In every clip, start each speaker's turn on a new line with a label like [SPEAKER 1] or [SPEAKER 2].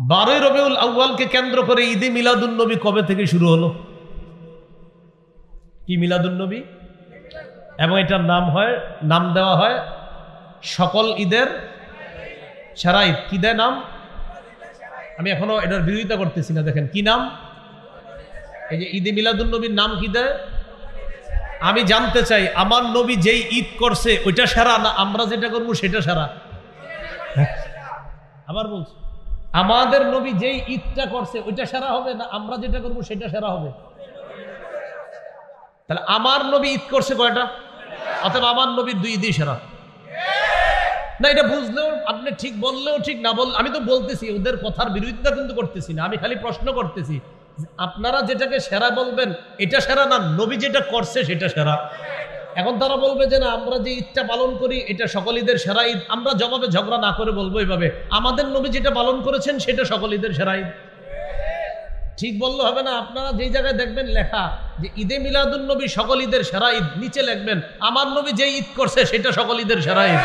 [SPEAKER 1] 12ই রবিউল আউয়ালকে কেন্দ্র করে ঈদে মিলাদুন নবী কবে থেকে শুরু হলো? কি মিলাদুন নবী? এবং এটার নাম দেওয়া হয় সকল ঈদের সেরা ঈদ। কি দেয় নাম? আমি এখনো এটার বিরোধিতা করতেছি না। দেখেন কি নাম, এই যে ঈদে মিলাদুন নবীর নাম কি দেয়? আমি জানতে চাই আমার নবী যেই ঈদ করছে ওইটা সেরা না আমরা যেটা করবো সেটা সেরা? আবার বলছি, আমাদের নবী যেই ঈদটা করছে ওইটা সেরা হবে না আমরা যেটা করবো সেটা সেরা হবে? তাহলে আমার নবী ঈদ করছে কয়টা? অথবা আমার নবীর 2 ঈদই সেরা না? এটা বুঝলেও আপনি ঠিক বললেও ঠিক না বললে, আমি তো বলতেছি ওদের কথার বিরোধিতা কিন্তু করতেছি না, আমি খালি প্রশ্ন করতেছি আপনারা যেটাকে সেরা বলবেন এটা সেরা না নবী যেটা করছে সেটা সেরা? এখন তারা বলবে যে না আমরা যে ঈদটা পালন করি এটা সকল ঈদের সেরা ঈদ। আমরা জবাবে ঝগড়া না করে বলবো এইভাবে, আমাদের নবী যেটা পালন করেছেন সেটা সকল ঈদের সেরা ঈদ। ঠিক বললে হবে না। আপনারা যেই জায়গায় দেখবেন লেখা যে ঈদে মিলাদুন নবী সকল ঈদের সেরা ঈদ, নিচে লিখবেন আমার নবী যে ঈদ করছে সেটা সকল ঈদের সেরা ঈদ।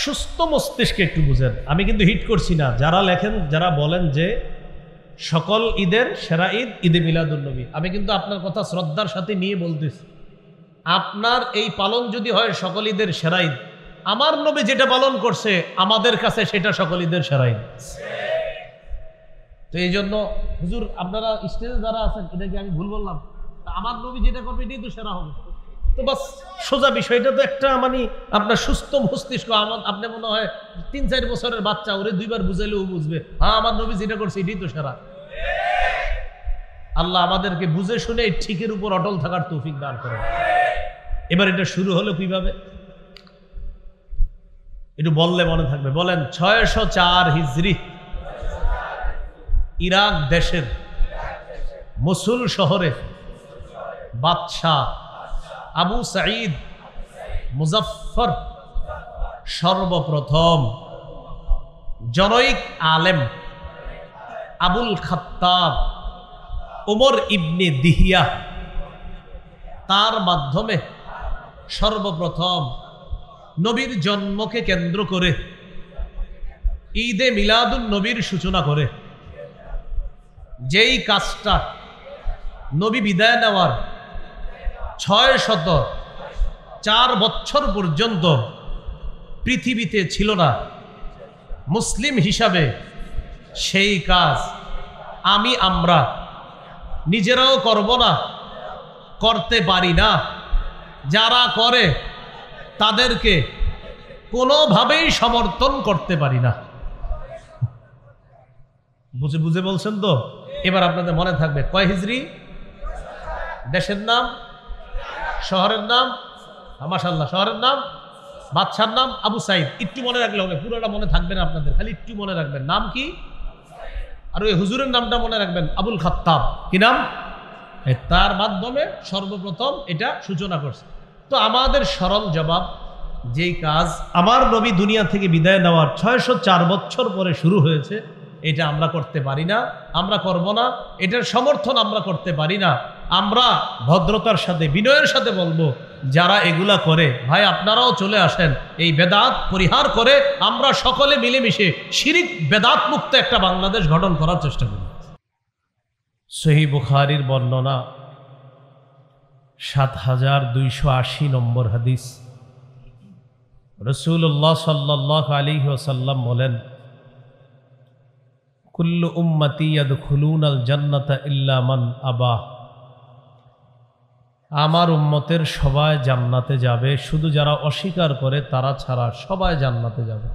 [SPEAKER 1] সুস্থ মস্তিষ্কে একটু বুঝেন, আমি কিন্তু হিট করছি না। যারা লেখেন, যারা বলেন যে সকল ঈদের সেরা ঈদ ঈদে মিলাদুন নবী, আমি কিন্তু আপনার কথা শ্রদ্ধার সাথে নিয়ে বলতেছি আপনার এই পালন যদি হয় সকল ঈদের সেরা ঈদ, আমার নবী যেটা পালন করছে আমাদের কাছে সেটা সকল ঈদের সেরা ঈদ। তো এই জন্য হুজুর আপনারা স্টেজে যারা আছেন, এটা কি আমি ভুল বললাম? আমার নবী যেটা করবে এটাই তো সেরা হবে। তো বাস সোজা বিষয়টা তো একটা মানে আপনার সুস্থ মস্তিষ্ক, আপনি মনে হয় 3-4 বছরের বাচ্চা, ওরে 2 বার বুঝাইলেও বুঝবে হ্যাঁ আমার নবী যেটা করছে এটাই তো সেরা। আল্লাহ আমাদেরকে বুঝে শুনে ঠিকের উপর অটল থাকার তৌফিক দান করেন। এবার এটা শুরু হলো কিভাবে একটু বললে মনে থাকবে। বলেন 604 হিজরি ইরাক দেশের মসুল শহরে বাদশাহ আবু সাঈদ মুজাফফর সর্বপ্রথম জনৈক আলেম আবুল খাত্তাব ওমর ইবনে দিহিয়া তার মাধ্যমে সর্বপ্রথম নবীর জন্মকে কেন্দ্র করে ঈদে মিলাদুন নবীর সূচনা করে। যেই কাজটা নবী বিদায় নেওয়ার 604 বছর পর্যন্ত পৃথিবীতে ছিল না মুসলিম হিসাবে, সেই কাজ আমরা নিজেরাও করব না, করতে পারি না। যারা করে তাদেরকে কোনোভাবেই সমর্থন করতে পারি না। বুঝে বুঝে বলছেন তো? এবার আপনাদের মনে থাকবে কয় হিজরি, দেশের নাম, শহরের নাম, মাশাআল্লাহ শহরের নাম, বাদশার নাম আবু সাঈদ। একটু মনে রাখলে হবে, পুরোটা মনে থাকবে না আপনাদের, খালি একটু মনে রাখবেন নাম কি। আর ওই হুজুরের নামটা মনে রাখবেন আবুল খাত্তাব। কি নাম? তার মাধ্যমে সর্বপ্রথম এটা সূচনা করছে। তো আমাদের সরল জবাব, যেই কাজ আমার নবী দুনিয়া থেকে বিদায় নেওয়ার 604 বছর পরে শুরু হয়েছে এটা আমরা করতে পারি না, আমরা করব না, এটার সমর্থন আমরা করতে পারি না। আমরা ভদ্রতার সাথে বিনয়ের সাথে বলবো যারা এগুলা করে ভাই আপনারাও চলে আসেন, এই বেদাত পরিহার করে আমরা সকলে মিলেমিশে শিরিক বেদাত মুক্ত একটা বাংলাদেশ গঠন করার চেষ্টা করি। সহিহ বুখারীর বর্ণনা 7280 নম্বর হাদিস। রাসূলুল্লাহ সাল্লাল্লাহু আলাইহি ওয়াসাল্লাম বলেন, কুল্লু উম্মতি ইয়াদখুলুনাল জান্নাতা ইল্লা মান আবা। আমার উম্মতের সবাই জান্নাতে যাবে, শুধু যারা অস্বীকার করে তারা ছাড়া সবাই জান্নাতে যাবে।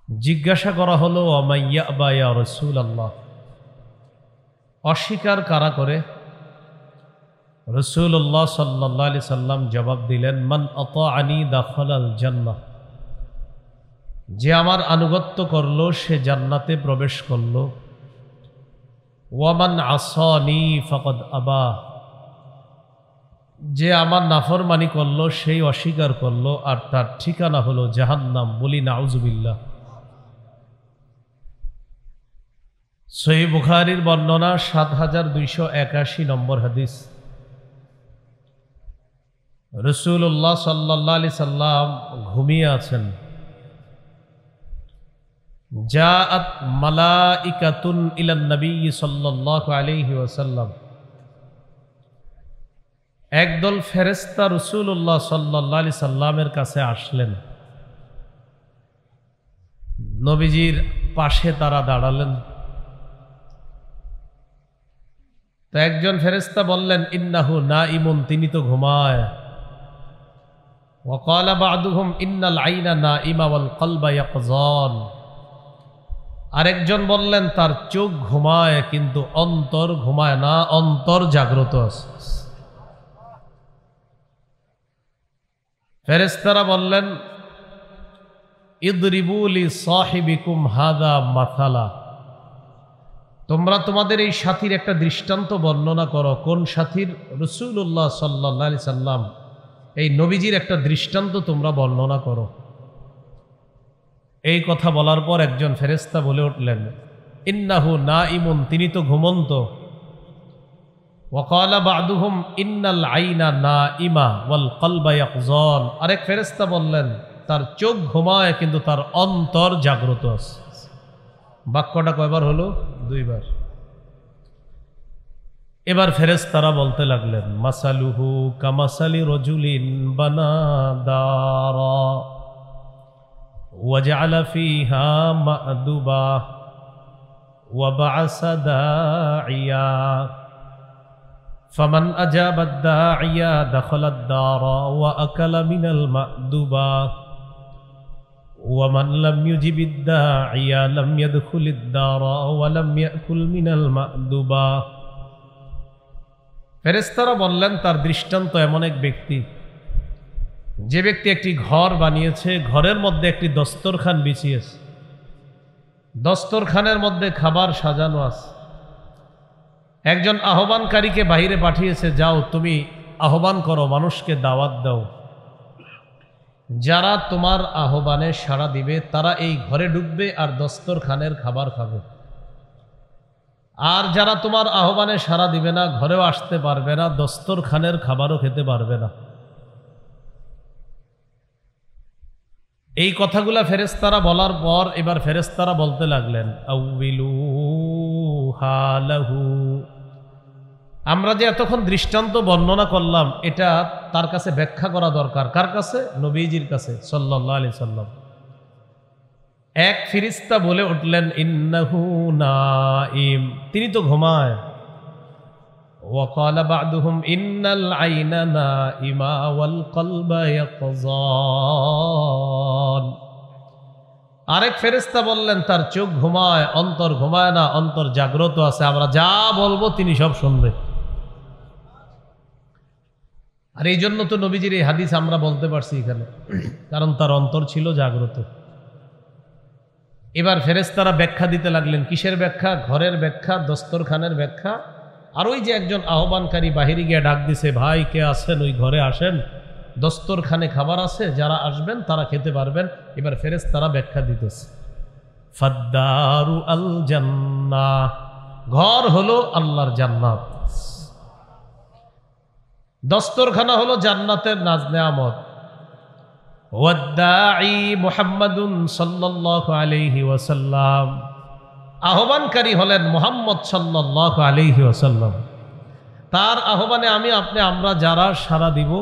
[SPEAKER 1] জিজ্ঞাসা করা হলো ওয়া ইয়াবা ইয়া রাসূলুল্লাহ, অস্বীকার কারা করে? রাসূলুল্লাহ সাল্লাল্লাহু আলাইহি সাল্লাম জবাব দিলেন, মান আতাআনি দাখালাল জান্নাহ। যে আমার আনুগত্য করলো সে জান্নাতে প্রবেশ করলো। ওয়ামান আসানি ফাকাদ আবা। যে আমার নাফরমানি করলো সেই অস্বীকার করলো, আর তার ঠিকানা হলো জাহান্নাম। বলি নাউজুবিল্লাহ। সহিহ বুখারীর বর্ণনা ৭২৮১ নম্বর হাদিস। রাসূলুল্লাহ সাল্লাল্লাহু আলাইহি সাল্লাম ঘুমিয়ে আছেন। জাআত মালাইকাতুন ইলান নবী সাল্লাল্লাহু আলাইহি ওয়াসাল্লাম, একদল ফেরেশতা রাসূলুল্লাহ সাল্লাল্লাহু আলাইহি সাল্লামের কাছে আসলেন। নবীজির পাশে তারা দাঁড়ালেন। তো একজন ফেরেশতা বললেন, ইন্নাহু নাইমুন, তিনি তো ঘুমায়। ওয়া ক্বালা বা'দুহুম ইন্নাল আইনা নাইমা ওয়াল কলবা ইয়াকযান। আরেকজন বললেন, তার চোখ ঘুমায় কিন্তু অন্তর ঘুমায় না, অন্তর জাগ্রত আছে। ফেরেশতারা বললেন, ইদরিবু লি সাহিবিকুম হাদা মাসালা, তোমরা তোমাদের এই সাথীর একটা দৃষ্টান্ত বর্ণনা করো। কোন সাথীর? রাসূলুল্লাহ সাল্লাল্লাহু আলাইহি সাল্লাম, এই নবীজির একটা দৃষ্টান্ত তোমরা বর্ণনা করো। এই কথা বলার পর একজন ফেরেশতা বলে উঠলেন, ইন্নাহু নাইমুন, তিনি তো ঘুমন্ত। ওয়া ক্বালা বা'দুহুম ইন্নাল আইনা নাইমা ওয়াল কলবা ইয়াকযান। আরেক ফেরেশতা বললেন, তার চোখ ঘুমায় কিন্তু তার অন্তর জাগ্রত আছে। বাক্যটা কয়বার হলো? দুইবার। এবার ফেরেশতারা বলতে লাগলেন, মাসালুহু কামাসালি রাজুলিন বানা দারা ওয়া জাআলা ফিহা মা'দুবা ওয়া বা'আসা দা'iয়া ফামান আজাবা আদ-দা'iয়া দাখালা ad-দারা ওয়া আকালা মিনাল মা'দুবা ومن لم يجب الداعي لم يدخل الدار ولم يأكل من المأدبة। ফেরেশতারা বললেন, তার দৃষ্টান্ত এমন এক ব্যক্তি, যে ব্যক্তি একটি ঘর বানিয়েছে, ঘরের মধ্যে একটি দস্তরখান বিছিয়েছে, দস্তরখানের মধ্যে খাবার সাজানো আছে। একজন আহ্বানকারীকে বাইরে পাঠিয়েছে, যাও তুমি আহ্বান করো, মানুষকে দাওয়াত দাও। যারা তোমার আহ্বানে সাড়া দিবে তারা এই ঘরে ঢুকবে আর দস্তরখানের খাবার খাবে। আর যারা তোমার আহ্বানে সাড়া দিবে না, ঘরেও আসতে পারবে না, দস্তরখানের খাবারও খেতে পারবে না। এই কথাগুলা ফেরেশতারা বলার পর এবার ফেরেশতারা বলতে লাগলেন, আউবিলু হালাহু, আমরা যে এতক্ষণ দৃষ্টান্ত বর্ণনা করলাম, এটা তার কাছে ব্যাখ্যা করা দরকার। কার কাছে? নবীজির কাছে সাল্লাল্লাহু আলাইহি সাল্লাম। এক ফেরেশতা বলে উঠলেন, ইন্নাহু নাইম, তিনি তো ঘুমায়। ওয়া ক্বালা বা'দুহুম ইন্নাল আইনা নাইমা ওয়াল কলবা ইয়াকযান। আরেক ফেরেশতা বললেন, তার চোখ ঘুমায়, অন্তর ঘুমায় না, অন্তর জাগ্রত আছে। আমরা যা বলবো তিনি সব শুনবে। আর এই জন্য তো নবীজির এই হাদিস আমরা বলতে পারছি এখানে, কারণ তার অন্তর ছিল জাগ্রত। এবার ফেরেশতারা ব্যাখ্যা দিতে লাগলেন। কিসের ব্যাখ্যা? ঘরের ব্যাখ্যা, দস্তরখানের ব্যাখ্যা। আর ওই যে একজন আহ্বানকারী বাহিরে গিয়ে ডাক দিছে, ভাই কে আছেন, ওই ঘরে আসেন, দস্তরখানে খাবার আছে, যারা আসবেন তারা খেতে পারবেন। এবার ফেরেশতারা ব্যাখ্যা দিতেছে, ফাদ্দারু আল জান্নাহ, ঘর হলো আল্লাহর জান্নাত, দস্তরখানা হলো জান্নাতের নাজ নেয়ামত। ওয়াদ্দাঈ মুহাম্মাদুন সাল্লাল্লাহু আলাইহি ওয়াসাল্লাম, আহ্বানকারী হলেন মুহাম্মদ সাল্লাল্লাহু আলাইহি ওয়াসাল্লাম। তার আহ্বানে আমি আপনি আমরা যারা সাড়া দিব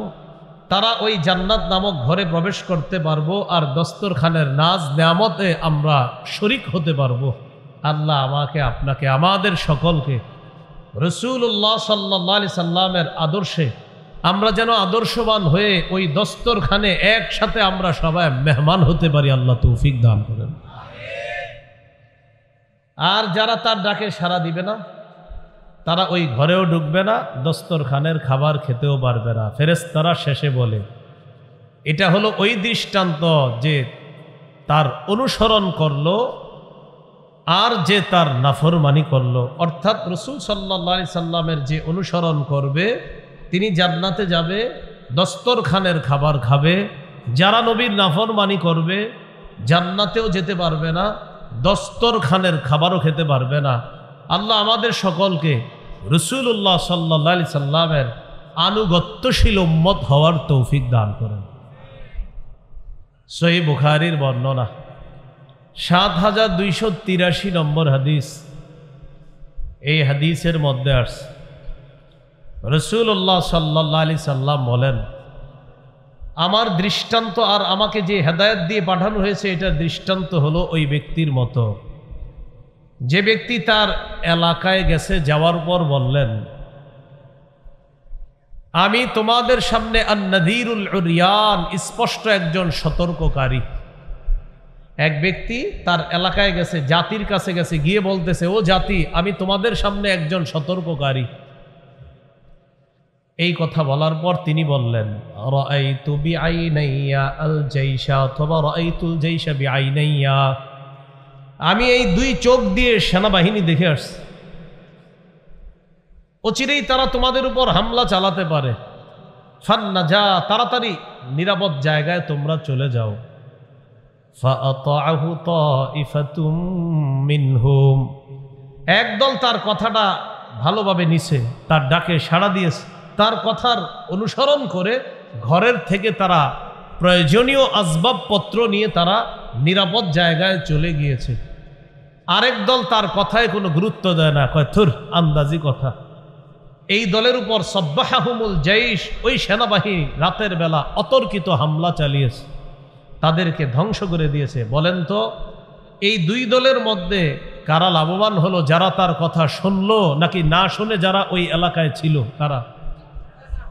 [SPEAKER 1] তারা ওই জান্নাত নামক ঘরে প্রবেশ করতে পারবো, আর দস্তরখানের নাজ নেয়ামতে আমরা শরীক হতে পারবো। আল্লাহ আমাকে, আপনাকে, আমাদের সকলকে রাসূলুল্লাহ সাল্লাল্লাহু আলাইহি সাল্লামের আদর্শে আমরা যেন আদর্শবান হয়ে ওই দস্তরখানে একসাথে আমরা সবাই মেহমান হতে পারি। আল্লাহ তৌফিক দান করেন। আর যারা তার ডাকে সাড়া দিবে না, তারা ওই ঘরেও ঢুকবে না, দস্তরখানের খাবার খেতেও পারবে না। ফেরেশতারা শেষে বলে, এটা হলো ওই দৃষ্টান্ত যে তার অনুসরণ করলো আর যে তার নাফরমানি করলো। অর্থাৎ রাসূল সাল্লাল্লাহু আলাইহি সাল্লামের যে অনুসরণ করবে তিনি জান্নাতে যাবে, দস্তরখানের খাবার খাবে। যারা নবীর নাফরমানি করবে জান্নাতেও যেতে পারবে না, দস্তরখানের খাবারও খেতে পারবে না। আল্লাহ আমাদের সকলকে রাসূলুল্লাহ সাল্লাল্লাহু আলাইহি সাল্লামের আনুগত্যশীল উম্মত হওয়ার তৌফিক দান করেন। সহিহ বুখারীর বর্ণনা ৭২৮৩ নম্বর হাদিস। এই হাদিসের মধ্যে আসছে রাসূলুল্লাহ সাল্লাল্লাহু আলাইহি সাল্লাম বলেন, আমার দৃষ্টান্ত আর আমাকে যে হেদায়েত দিয়ে পাঠানো হয়েছে এটার দৃষ্টান্ত হলো ওই ব্যক্তির মতো, যে ব্যক্তি তার এলাকায় গেছে, যাওয়ার পর বললেন, আমি তোমাদের সামনে আন-নাযীরুল উরিয়ান, স্পষ্ট একজন সতর্ককারী। এক ব্যক্তি তার এলাকায় গেছে, জাতির কাছে গেছে, গিয়ে বলতেছে, ও জাতি, আমি তোমাদের সামনে একজন সতর্ককারী। এই কথা বলার পর তিনি বললেন, রাআইতু বিআইনাইয়া আল জাইশা অথবা রাআইতুল জাইশা বিআইনাইয়া, আমি এই দুই চোখ দিয়ে সেনাবাহিনী দেখে আসছি, অচিরেই তারা তোমাদের উপর হামলা চালাতে পারে। ফান্নাজা, তাড়াতাড়ি নিরাপদ জায়গায় তোমরা চলে যাও। ফাআতাহু তাইফাতুম মিনহুম, একদল তার কথাটা ভালোভাবে নিছে, তার ডাকে সাড়া দিয়েছে, তার কথার অনুসরণ করে ঘরের থেকে তারা প্রয়োজনীয় আসবাবপত্র নিয়ে তারা নিরাপদ জায়গায় চলে গিয়েছে। আরেক দল তার কথায় কোনো গুরুত্ব দেয় না, কয় থুর, আন্দাজি কথা। এই দলের উপর সাব্বাহাহুমুল জাইশ, ওই সেনাবাহিনী রাতের বেলা অতর্কিত হামলা চালিয়েছে, তাদেরকে ধ্বংস করে দিয়েছে। বলেন তো, এই দুই দলের মধ্যে কারা লাভবান হলো? যারা তার কথা শুনলো নাকি না শুনে যারা ওই এলাকায় ছিল? কারা?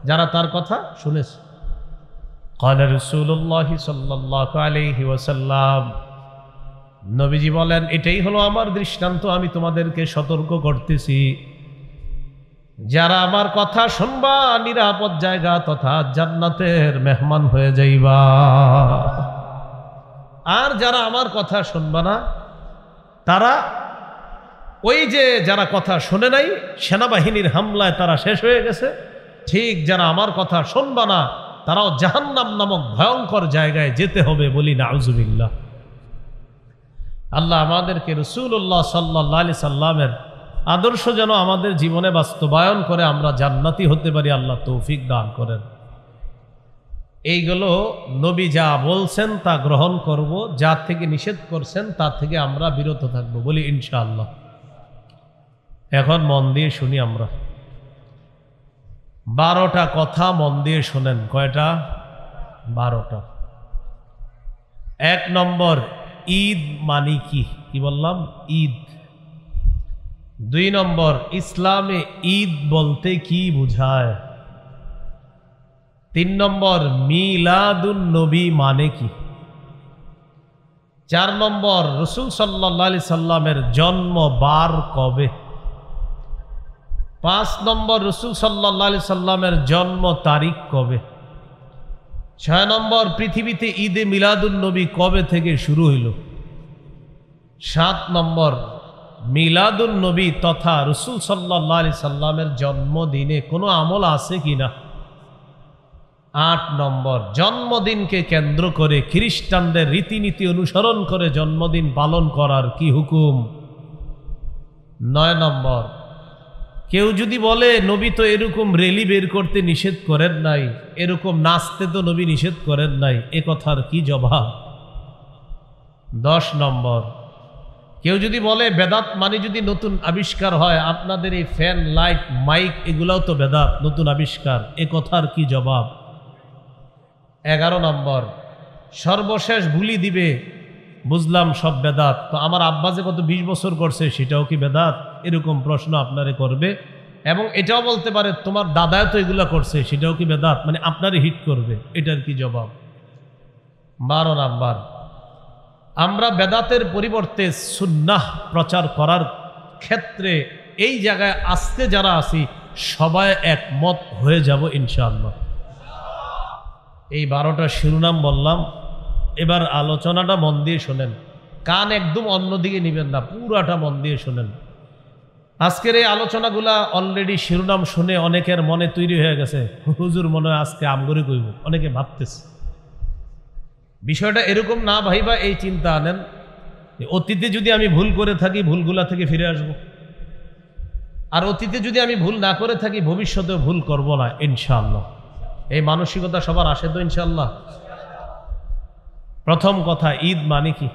[SPEAKER 1] যারা তার কথা শুনেছে। ক্বালা রাসূলুল্লাহ সাল্লাল্লাহু আলাইহি ওয়াসাল্লাম, নবীজি বলেন, এটাই হলো আমার দৃষ্টান্ত, আমি তোমাদেরকে সতর্ক করতেছি, যারা আমার কথা শুনবা নিরাপদ জায়গা তথা জান্নাতের মেহমান হয়ে যাইবা, আর যারা আমার কথা শুনবা না তারা ওই যে যারা কথা শুনে নাই, সেনাবাহিনীর হামলায় তারা শেষ হয়ে গেছে, ঠিক যারা আমার কথা শুনবা না তারাও জাহান্নাম নামক ভয়ঙ্কর জায়গায় যেতে হবে। বলি নাউজুবিল্লাহ। আল্লাহ আমাদেরকে রাসূলুল্লাহ সাল্লাল্লাহু আলাইহি সাল্লামের আদর্শ যেন আমাদের জীবনে বাস্তবায়ন করে আমরা জান্নাতি হতে পারি, আল্লাহ তৌফিক দান করেন। এইগুলো নবী যা বলছেন তা গ্রহণ করব, যা থেকে নিষেধ করছেন তা থেকে আমরা বিরত থাকব, বলি ইনশাআল্লাহ। এখন মন দিয়ে শুনি আমরা। 12টা কথা মন দিয়ে শোনেন। কয়টা? 12টা। 1 নম্বর, ঈদ মানে কি? কি বললাম? ঈদ। 2 নম্বর, ইসলামে ঈদ বলতে কি বোঝায়? 3 নম্বর, মিলাদুন নবী মানে কি? 4 নম্বর, রাসূল সাল্লাল্লাহু আলাইহি সাল্লামের জন্ম বার কবে? 5 নম্বর, রাসূল সাল্লাল্লাহু আলাইহি সাল্লামের জন্ম তারিখ কবে? 6 নম্বর, পৃথিবীতে ঈদে মিলাদুন নবী কবে থেকে শুরু হইল? 7 নম্বর, মিলাদুন নবী তথা রাসূল সাল্লাল্লাহু আলাইহি সাল্লামের জন্মদিনে কোনো আমল আছে কিনা? 8 নম্বর, জন্মদিনকে কেন্দ্র করে খ্রিস্টানদের রীতিনীতি অনুসরণ করে জন্মদিন পালন করার কি হুকুম? 9 নম্বর, কেউ যদি বলে নবী তো এরকম রেলি বের করতে নিষেধ করেন নাই, এরকম নাচতে তো নবী নিষেধ করেন নাই, এ কথার কি জবাব? 10 নম্বর, কেউ যদি বলে বেদাত মানে যদি নতুন আবিষ্কার হয়, আপনাদের এই ফ্যান, লাইট, মাইক এগুলাও তো বেদাত, নতুন আবিষ্কার, এ কথার কি জবাব? 11 নম্বর, সর্বশেষ ভুলি দিবে, বুঝলাম সব বেদাত, তো আমার আব্বা যে কত 20 বছর করছে সেটাও কি বেদাত? এরকম প্রশ্ন আপনারে করবে, এবং এটাও বলতে পারে তোমার দাদাও তো এগুলো করছে, সেটাও কি বেদাত? মানে আপনারে হিট করবে, এটার কি জবাব? 12 নাম্বার, আমরা বেদাতের পরিবর্তে সুন্নাহ প্রচার করার ক্ষেত্রে এই জায়গায় আজকে যারা আছি সবাই একমত হয়ে যাব ইনশাআল্লাহ। এই 12টা শিরোনাম বললাম, এবার আলোচনাটা মন দিয়ে শোনেন, কান একদম অন্যদিকে নেবেন না, পুরাটা মন দিয়ে শোনেন। আজকের এই আলোচনাগুলা অলরেডি শিরোনাম শুনে অনেকের মনে তৈরি হয়ে গেছে, হুজুর মনে হয় আজকে আমগরে কইব, অনেকে ভাবতেছে। বিষয়টা এরকম না ভাইবা, এই চিন্তা আনেন অতীতে যদি আমি ভুল করে থাকি ভুলগুলা থেকে ফিরে আসব। আর অতীতে যদি আমি ভুল না করে থাকি ভবিষ্যতেও ভুল করব না ইনশাআল্লাহ। এই মানসিকতা সবার আসে তো ইনশাআল্লাহ? প্রথম কথা, ঈদ মানে কি?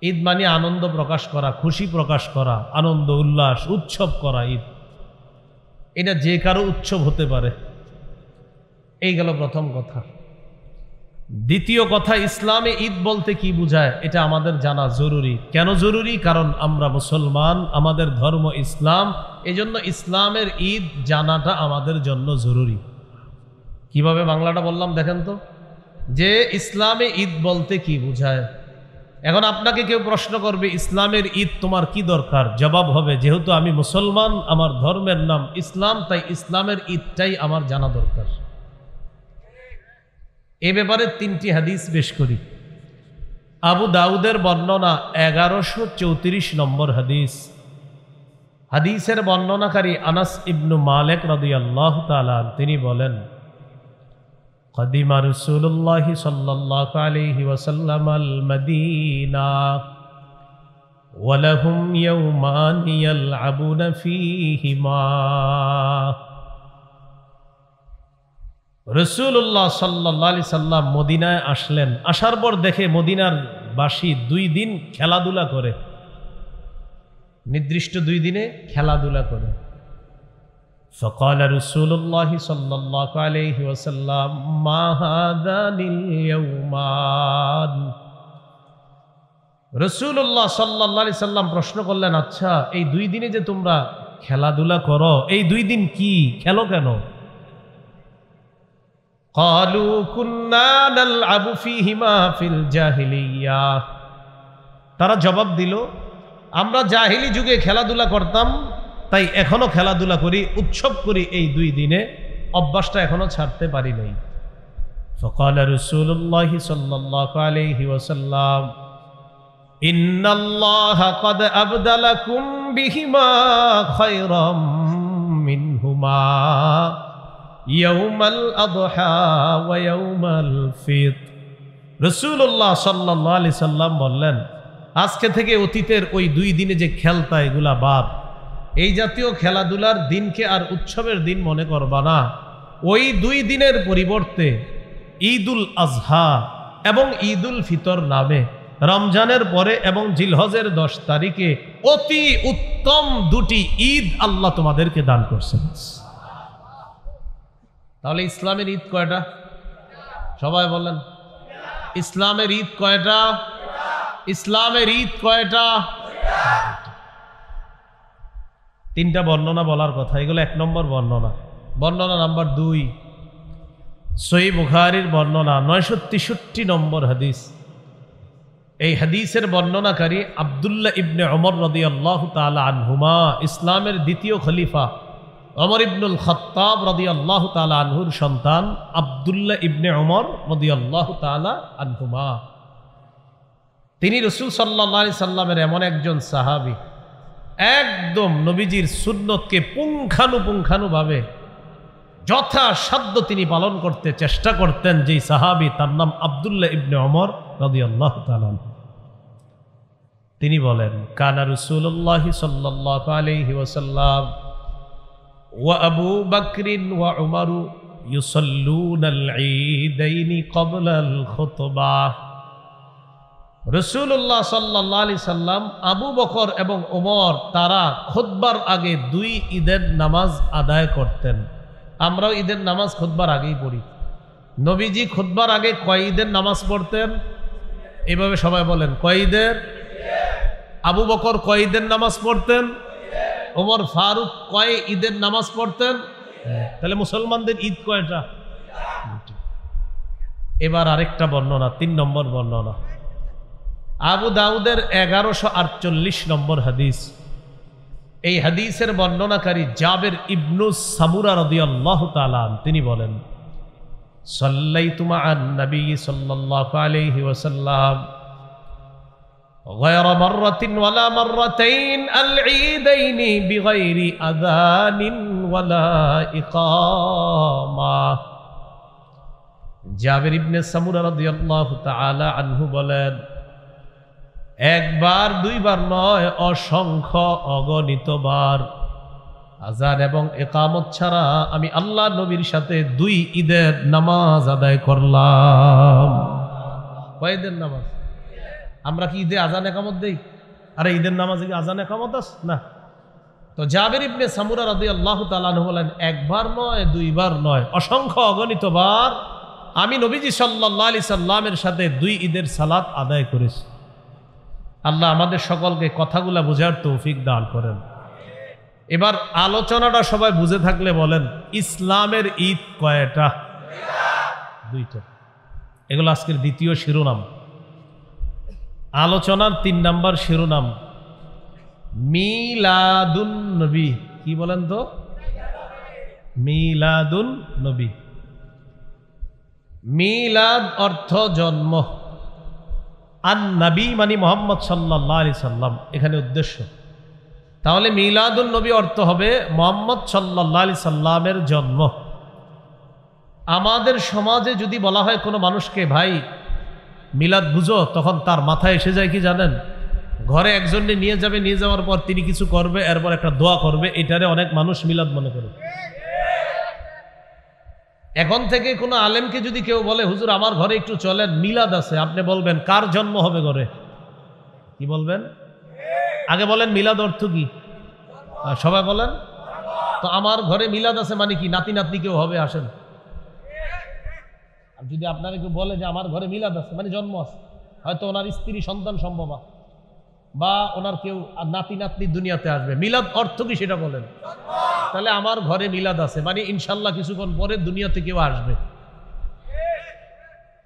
[SPEAKER 1] ঈদ মানে আনন্দ প্রকাশ করা, খুশি প্রকাশ করা, আনন্দ উল্লাস উৎসব করা। ঈদ এটা যে কারো উৎসব হতে পারে। এই গেল প্রথম কথা। দ্বিতীয় কথা, ইসলামে ঈদ বলতে কি বোঝায় এটা আমাদের জানা জরুরি। কেন জরুরি? কারণ আমরা মুসলমান, আমাদের ধর্ম ইসলাম, এজন্য ইসলামের ঈদ জানাটা আমাদের জন্য জরুরি। কিভাবে বাংলাটা বললাম দেখেন তো, যে ইসলামে ঈদ বলতে কি বোঝায়। এখন আপনাকে কেউ প্রশ্ন করবে ইসলামের ঈদ তোমার কি দরকার? জবাব হবে, যেহেতু আমি মুসলমান, আমার ধর্মের নাম ইসলাম, তাই ইসলামের ঈদটাই আমার জানা দরকার। এ ব্যাপারে 3টি হাদিস পেশ করি। আবু দাউদের বর্ণনা 1134 নম্বর হাদিস। হাদিসের বর্ণনাকারী আনাস ইবনু মালিক রাদিয়াল্লাহু তাআলা তিনি বলেন, কাদিমা রাসূলুল্লাহ সাল্লাল্লাহু আলাইহি ওয়াসাল্লাম আল মদিনা ওয়া লাহুম ইয়াওমান ইয়ালআবুনা ফীহিমা। রাসূলুল্লাহ সাল্লাল্লাহু আলাইহি সাল্লাম মদিনায় আসলেন। আসার পর দেখে মদিনার বাসী 2 দিন খেলাধুলা করে, নির্দিষ্ট 2 দিনে খেলাধুলা করে। فقال رسول الله صلى الله عليه وسلم ما هذان اليومان। রাসূলুল্লাহ সাল্লাল্লাহু আলাইহি সাল্লাম প্রশ্ন করলেন, আচ্ছা এই 2 দিনে যে তোমরা খেলাধুলা করো, এই 2 দিন কি, খেলো কেন? قالوا كنا نلعب فيهما في الجاهلية। তারা জবাব দিল, আমরা জাহিলি যুগে খেলাধুলা করতাম, তাই এখনো খেলাধুলা করি, উৎসব করি এই 2 দিনে, অভ্যাসটা এখনো ছাড়তে পারি নাই। فقال رسول الله صلى الله عليه وسلم إن الله قد أبدلكم بهما خيرا منهما يوم الأضحى ويوم الفطر। রাসূলুল্লাহ সাল্লাল্লাহু আলাইহি সাল্লাম বললেন, আজকে থেকে অতীতের ওই 2 দিনে যে খেলতা এগুলা বাদ, এই জাতীয় খেলাধুলার দিনকে আর উৎসবের দিন মনে করবা না। ওই 2 দিনের পরিবর্তে ঈদুল আজহা এবং ঈদুল ফিতর নামে রমজানের পরে এবং জিলহজের 10 তারিখে অতি উত্তম 2টি ঈদ আল্লাহ তোমাদেরকে দান করছেন। তাহলে ইসলামের ঈদ কয়টা? সবাই বলেন, ইসলামের ঈদ কয়টা? ইসলামের ঈদ কয়টা? 3টা বর্ণনা বলার কথা, এগুলো 1 নম্বর বর্ণনা। বর্ণনা নাম্বার 2, সহিহ বুখারীর বর্ণনা 963 নম্বর হাদিস। এই হাদিসের বর্ণনাকারী আব্দুল্লাহ ইবনে ওমর রাদিয়াল্লাহু তাআলা আনহুমা, ইসলামের 2য় খলিফা ওমর ইবনুল খাত্তাব রাদিয়াল্লাহু তাআলা আনহুর সন্তান আব্দুল্লাহ ইবনে ওমর রাদিয়াল্লাহু তাআলা আনহুমা। তিনি রাসূল সাল্লাল্লাহু আলাইহি সাল্লামের এমন একজন সাহাবী, একদম নবীজির সুন্নতকে পুঙ্খানুপুঙ্খানুভাবে যথাসাধ্য তিনি পালন করতে চেষ্টা করতেন। যেই সাহাবী, তার নাম আব্দুল্লাহ ইবনে ওমর রাদিয়াল্লাহু তাআলা। তিনি বলেন, কানা রাসূলুল্লাহ সাল্লাল্লাহু আলাইহি ওয়াসাল্লাম ওয়া আবু বকরিন ওয়া উমরু ইউসাল্লুনাল ঈদাইনি ক্বাবলাল খুতবাহ। রাসূলুল্লাহ সাল্লাল্লাহু আলাইহি সাল্লাম, আবু বকর এবং ওমর তারা খুতবার আগে 2 ঈদের নামাজ আদায় করতেন। আমরাও ঈদের নামাজ খুতবার আগেই পড়ি। নবীজি খুতবার আগে কয় ঈদের নামাজ পড়তেন? এইভাবে সবাই বলেন, কয় ঈদের? আবু বকর কয় ঈদের নামাজ পড়তেন? ওমর ফারুক কয় ঈদের নামাজ পড়তেন? তাহলে মুসলমানদের ঈদ কয়টা? এবার আরেকটা বর্ণনা, 3 নম্বর বর্ণনা, আবু দাউদের 1148 নম্বর হাদিস। এই হাদিসের বর্ণনাকারী জাবের ইবনু সামুরা রাদিয়াল্লাহু তাআলা তিনি বলেন, সাল্লাইতু মা'আন নবী সাল্লাল্লাহু আলাইহি ওয়াসাল্লাম غير مرة ولا مرتين العيدين بغير أذان ولا إقامة। জাবের ইবনে সামুরা রাদিয়াল্লাহু তাআলা আনহু বলেন, একবার 2বার নয়, অসংখ্য অগণিত বার আযান এবং ইকামত ছাড়া আমি আল্লাহ নবীর সাথে 2 ঈদের নামাজ আদায় করলাম। কয় ঈদের নামাজ? আমরা কি ঈদে আযান ইকামত দেই? আরে ঈদের নামাজে কি আযান ইকামত আছে না? তো জাবির ইবনে সামুরা রাদিয়াল্লাহু তাআলা আনহু বলেন, একবার নয়, দুইবার নয়, অসংখ্য অগণিতবার আমি নবীজি সাল্লাল্লাহু আলাইহি সাল্লামের সাথে 2 ঈদের সালাত আদায় করেছি। আল্লাহ আমাদের সকলকে কথাগুলা বোঝার তৌফিক দান করেন। এবার আলোচনাটা সবাই বুঝে থাকলে বলেন, ইসলামের ঈদ কয়টা? 2টা। এগুলো আজকের দ্বিতীয় শিরোনাম। আলোচনার 3 নাম্বার শিরোনাম মিলাদুন নবী। কি বলেন তো? মিলাদুন নবী। মিলাদ অর্থ জন্ম, আন নবী মানে মুহাম্মদ সাল্লাল্লাহু আলাইহি সাল্লাম এখানে উদ্দেশ্য। তাহলে মিলাদুন নবী অর্থ হবে মুহাম্মদ সাল্লাল্লাহু আলাইহি সাল্লামের জন্ম। আমাদের সমাজে যদি বলা হয় কোনো মানুষকে, ভাই মিলাদ বুঝো, তখন তার মাথায় এসে যায় কি জানেন? ঘরে একজনকে নিয়ে যাবে, নিয়ে যাওয়ার পর তিনি কিছু করবে, এরপর একটা দোয়া করবে, এটারে অনেক মানুষ মিলাদ মনে করে। এখন থেকে কোনো আলেমকে যদি কেউ বলে, হুজুর আমার ঘরে একটু চলেন, মিলাদ আছে, আপনি বলবেন কার জন্ম হবে ঘরে? কি বলবেন? আগে বলেন মিলাদ অর্থ কি? সবাই বলেন তো। আমার ঘরে মিলাদ আছে মানে কি? নাতি নাতনি কেউ হবে, আসেন। আর যদি আপনারা কেউ বলে যে আমার ঘরে মিলাদ আছে মানে জন্ম আছে, হয়তো ওনার স্ত্রী সন্তান সম্ভব, বা ওনার কেউ নাতি নাতনি দুনিয়াতে আসবে, মিলাদ অর্থ কি সেটা বলেন। তাহলে আমার ঘরে মিলাদ আছে মানে ইনশাল্লাহ কিছুক্ষণ পরে দুনিয়াতে কেউ আসবে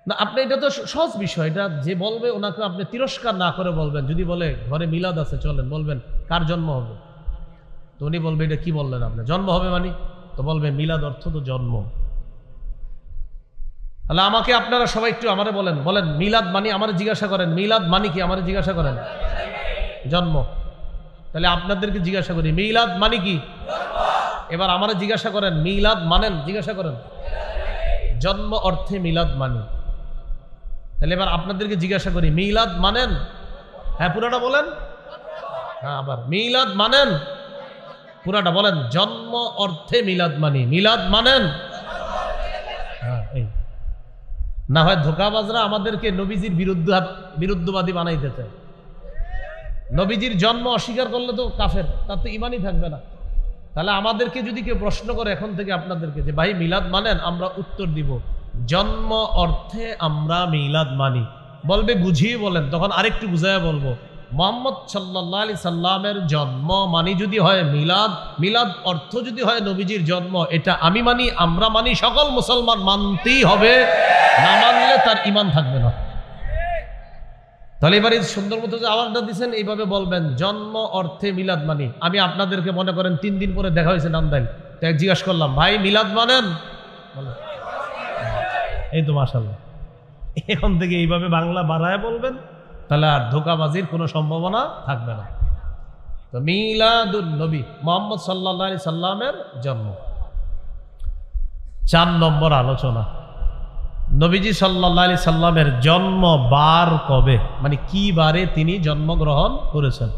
[SPEAKER 1] না। আপনি এটা তো সহজ বিষয়, এটা যে বলবে ওনাকে আপনি তিরস্কার না করে বলবেন। যদি বলে ঘরে মিলাদ আছে চলেন, বলবেন কার জন্ম হবে? তো উনি বলবে এটা কি বললেন আপনি? জন্ম হবে মানে? তো বলবে মিলাদ অর্থ তো জন্ম। তাহলে আমাকে আপনারা সবাই একটু আমারে বলেন, বলেন মিলাদ মানে, আমারে জিজ্ঞাসা করেন মিলাদ মানে কি, আমারে জিজ্ঞাসা করেন। জন্ম। তাহলে আপনাদেরকে জিজ্ঞাসা করি মিলাদ মানে কি? এবার আমারে জিজ্ঞাসা করেন মিলাদ মানেন? জিজ্ঞাসা করেন। জন্ম অর্থে মিলাদ মানে। তাহলে এবার আপনাদেরকে জিজ্ঞাসা করি মিলাদ মানেন? হ্যাঁ পুরাটা বলেন। হ্যাঁ আবার মিলাদ মানেন? পুরাটা বলেন। জন্ম অর্থে মিলাদ মানি। মিলাদ মানেন? হ্যাঁ এই না হয় ধোঁকাবাজরা আমাদেরকে নবীজির বিরুদ্ধবাদী বানাইতে চায়। নবীজির জন্ম অস্বীকার করলে তো কাফের, তার তো ইমানই থাকবে না। তাহলে আমাদেরকে যদি কেউ প্রশ্ন করে এখন থেকে আপনাদেরকে যে ভাই মিলাদ মানেন, আমরা উত্তর দিব জন্ম অর্থে আমরা মিলাদ মানি। বলবে বুঝিয়ে বলেন, তখন আরেকটু বুঝাইয়া বলবো মুহাম্মদ সাল্লাল্লাহু আলাইহি সাল্লামের জন্ম মানি যদি হয় মিলাদ, মিলাদ অর্থ যদি হয় নবীজির জন্ম, এটা আমি মানি, আমরা মানি, সকল মুসলমান মানতেই হবে। না মানলে তার ঈমান থাকবে না। তাহলে এবারে সুন্দর মতো যে আওয়াজটা দিচ্ছেন এইভাবে বলবেন জন্ম অর্থে মিলাদ মানি। আমি আপনাদেরকে মনে করেন 3 দিন পরে দেখা হয়েছে নান্দাইল, তাই জিজ্ঞাসা করলাম ভাই মিলাদ মানেন? এই তো মাশাআল্লাহ। এখন থেকে এইভাবে বাংলা বাড়ায় বলবেন, তাহলে আর ধোঁকাবাজির কোনো সম্ভাবনা থাকবে না। তো মিলাদুন নবী মুহাম্মদ সাল্লাল্লাহু আলাইহি সাল্লামের জন্ম। 4 নম্বর আলোচনা, নবীজি সাল্লাল্লাহু আলাইহি সাল্লামের জন্ম বার কবে, মানে কি বারে তিনি জন্মগ্রহণ করেছেন।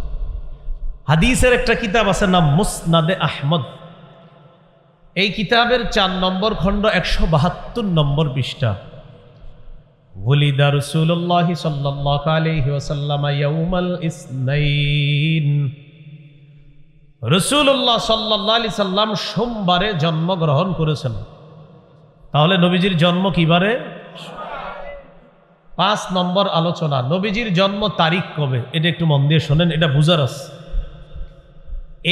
[SPEAKER 1] হাদিসের একটা কিতাব আছে নাম মুসনাদে আহমদ। এই কিতাবের 4 নম্বর খণ্ড 172 নম্বর পৃষ্ঠা। ওয়ালিদা রাসূলুল্লাহ সাল্লাল্লাহু আলাইহি ওয়াসাল্লাম ইয়াউমাল ইসনাইন। রাসূলুল্লাহ সাল্লাল্লাহু আলাইহি সাল্লাম সোমবারে জন্মগ্রহণ করেছেন। তাহলে নবীজির জন্ম কিবারে? 5 নম্বর আলোচনা, নবীজির জন্ম তারিখ কবে, এটা একটু মন দিয়ে শোনেন, এটা বুঝার আছে।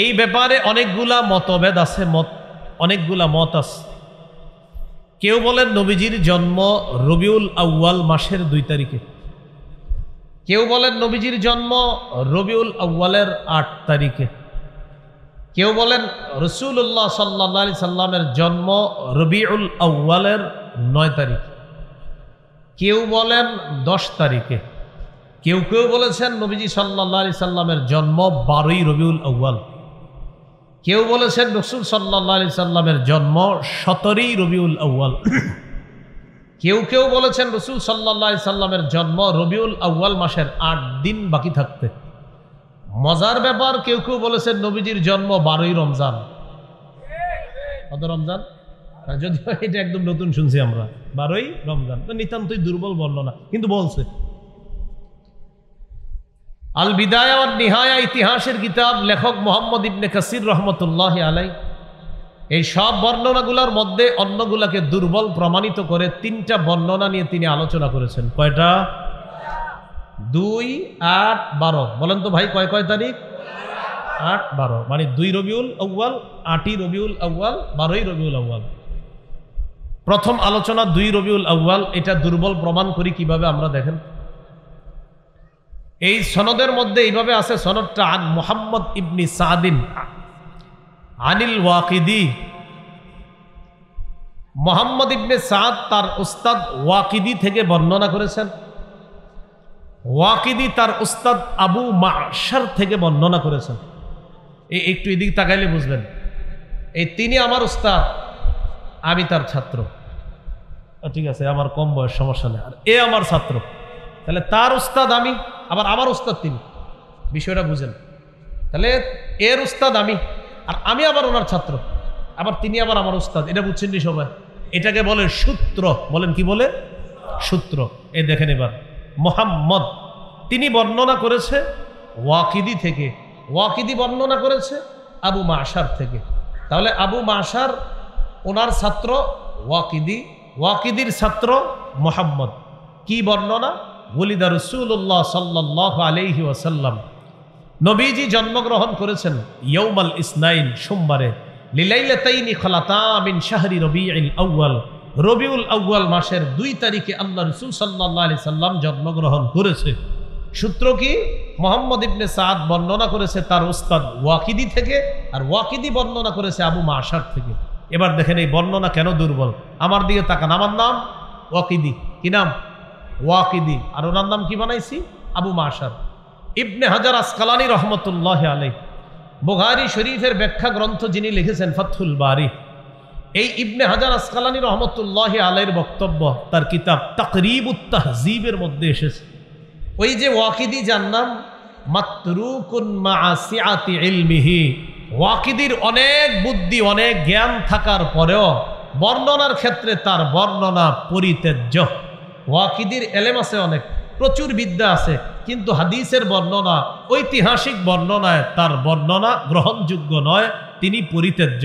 [SPEAKER 1] এই ব্যাপারে অনেকগুলা মতভেদ আছে, অনেকগুলা মত আছে। কেউ বলেন নবীজির জন্ম রবিউল আউয়াল মাসের 2 তারিখে, কেউ বলেন নবীজির জন্ম রবিউল আউয়ালের 8 তারিখে, কেউ বলেন রাসূলুল্লাহ সাল্লাল্লাহু আলাইহি সাল্লামের জন্ম রবিউল আউয়ালের 9 তারিখ, কেউ বলেন 10 তারিখে, কেউ কেউ বলেছেন নবীজি সাল্লাল্লাহু আলাইহি সাল্লামের জন্ম 12ই রবিউল আউয়াল, কেউ বলেছেন রাসূল সাল্লাল্লাহু আলাইহি সাল্লামের জন্ম 17ই রবিউল আউয়াল, কেউ কেউ বলেছেন রাসূল সাল্লাল্লাহু আলাইহি সাল্লামের জন্ম রবিউল আউয়াল মাসের 8 দিন বাকি থাকতে। মজার ব্যাপার, কেউ কেউ বলেছেন নবীজির জন্ম 12ই রমজান, কত রমজান? যদিও এটা একদম নতুন শুনছি আমরা, 12ই রমজান। তো নিতান্তই দুর্বল বর্ণনা, কিন্তু বলছে। আল বিদায়া ওয়ান নিহায়া ইতিহাসের কিতাব, লেখক মুহাম্মদ ইবনে কাসির রহমতুল্লাহি আলাইহি এই সব বর্ণনাগুলোর মধ্যে অন্যগুলাকে দুর্বল প্রমাণিত করে 3টা বর্ণনা নিয়ে তিনি আলোচনা করেছেন। কয়টা? 2, 8, 12। বলেন তো ভাই, কয় তারিখ? 8, 12, মানে 2 রবিউল আউয়াল, 8ই রবিউল আউয়াল, 12ই রবিউল আউয়াল। প্রথম আলোচনা 2 রবিউল আউয়াল। এটা দুর্বল প্রমাণ করি কিভাবে আমরা দেখেন। এই সনদের মধ্যে এইভাবে আছে, সনদটা আন মুহাম্মদ ইবনি সাদিন আনিল ওয়াকিদি। মুহাম্মদ ইবনে সাদ তার উস্তাদ ওয়াকিদি থেকে বর্ণনা করেছেন। ওয়াকিদি তার উস্তাদ আবু মাশার থেকে বর্ণনা করেছেন। একটু এদিক তাকাইলে বুঝবেন, এই তিনি আমার উস্তাদ, আমি তার ছাত্র। ঠিক আছে, আমার কম বয়স, সমস্যা নেই। আর এ আমার ছাত্র, তাহলে তার উস্তাদ আমি, আবার আমার উস্তাদ তিনি। বিষয়টা বুঝেন। তাহলে এর উস্তাদ আমি, আর আমি আবার ওনার ছাত্র, আবার তিনি আবার আমার উস্তাদ। এটা বুঝছেন নি সবাই? এটাকে বলে সূত্র। বলেন কি বলে? সূত্র। এই দেখেন এবার, মুহাম্মদ তিনি বর্ণনা করেছে ওয়াকিদি থেকে, ওয়াকিদি বর্ণনা করেছে আবু মাশার থেকে। তাহলে আবু মাশার ওনার ছাত্র ওয়াকিদি, ওয়াকিদির ছাত্র মুহাম্মদ। কি বর্ণনা? ওয়ালিদা রাসূলুল্লাহ সাল্লাল্লাহু আলাইহি ওয়াসাল্লাম, নবীজি জন্মগ্রহণ করেছেন ইয়াউমাল ইসনাইন, সোমবারে, লিলাইলাতাইনি খালাতা মিন শাহরি রবিউল আউয়াল, রবিউল আউয়াল মাসের 2 তারিখে আল্লাহ রাসূল সাল্লাল্লাহু আলাইহি সাল্লাম জন্মগ্রহণ করেছে। সূত্র কি? মুহাম্মদ ইবনে সাদ বর্ণনা করেছে তার উস্তাদ ওয়াকিদি থেকে, আর ওয়াকিদি বর্ণনা করেছে আবু মাশার থেকে। এবার দেখেন এই বর্ণনা কেন দুর্বল। আমার দিকে তাকান, আমার নাম ওয়াকিদি। কি নাম? ওয়াকিদি। আর ওনার নাম কি বানাইছি? আবু মাশার। ইবনে হাজার আসকালানী রহমতুল্লাহ আলাইহি বুখারী শরীফের ব্যাখ্যা গ্রন্থ যিনি লিখেছেন ফাতহুল বারী, এই ইবনে হাজার আসকালানী রহমতুল্লাহ আলাইহির বক্তব্য তার কিতাব তাকরিবুত তাহযীবের মধ্যে এসেছে। ওই যে ওয়াকিদি, যার নাম মাতরুকুন মা'a সিআতি ইলমিহি, ওয়াকিদির অনেক বুদ্ধি, অনেক জ্ঞান থাকার পরেও বর্ণনার ক্ষেত্রে তার বর্ণনা পরিত্যাজ্য। ওয়াকিদির এলেম আছে, অনেক প্রচুর বিদ্যা আছে, কিন্তু হাদিসের বর্ণনা, ঐতিহাসিক বর্ণনায় তার বর্ণনা গ্রহণযোগ্য নয়, তিনি পরিত্যাজ্য।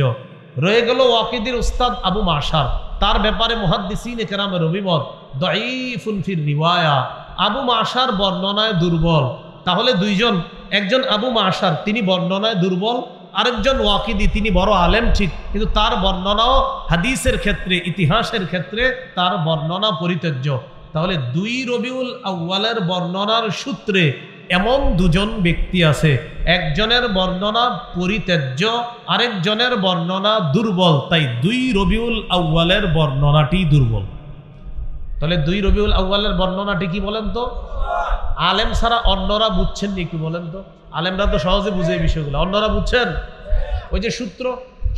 [SPEAKER 1] রয়ে গেল ওয়াকিদির উস্তাদ আবু মাশার। তার ব্যাপারে মুহাদ্দিসিনে কেরামের অভিমত দাঈফুন ফির রিওয়ায়া, আবু মাশার বর্ণনায় দুর্বল। তাহলে দুইজন, একজন আবু মাশার তিনি বর্ণনায় দুর্বল, আরেকজন ওয়াকিদি তিনি বড় আলেম ঠিক, কিন্তু তার বর্ণনাও হাদিসের ক্ষেত্রে, ইতিহাসের ক্ষেত্রে তার বর্ণনা পরিত্যাজ্য। তাহলে 2 রবিউল আউয়ালের বর্ণনার সূত্রে এমন দুজন ব্যক্তি আছে, একজনের বর্ণনা পরিত্যাজ্য, আরেকজনের বর্ণনা দুর্বল। তাই 2 রবিউল আউয়ালের বর্ণনাটি দুর্বল। তাহলে 2 রবিউল আউয়ালের বর্ণনাটি কি বলেন তো? আলেম ছাড়া অন্যরা বুঝছেন নি? কি বলেন তো? আলেমরা তো সহজে বুঝে এই বিষয়গুলো, অন্যরা বুঝছেন? ওই যে সূত্র,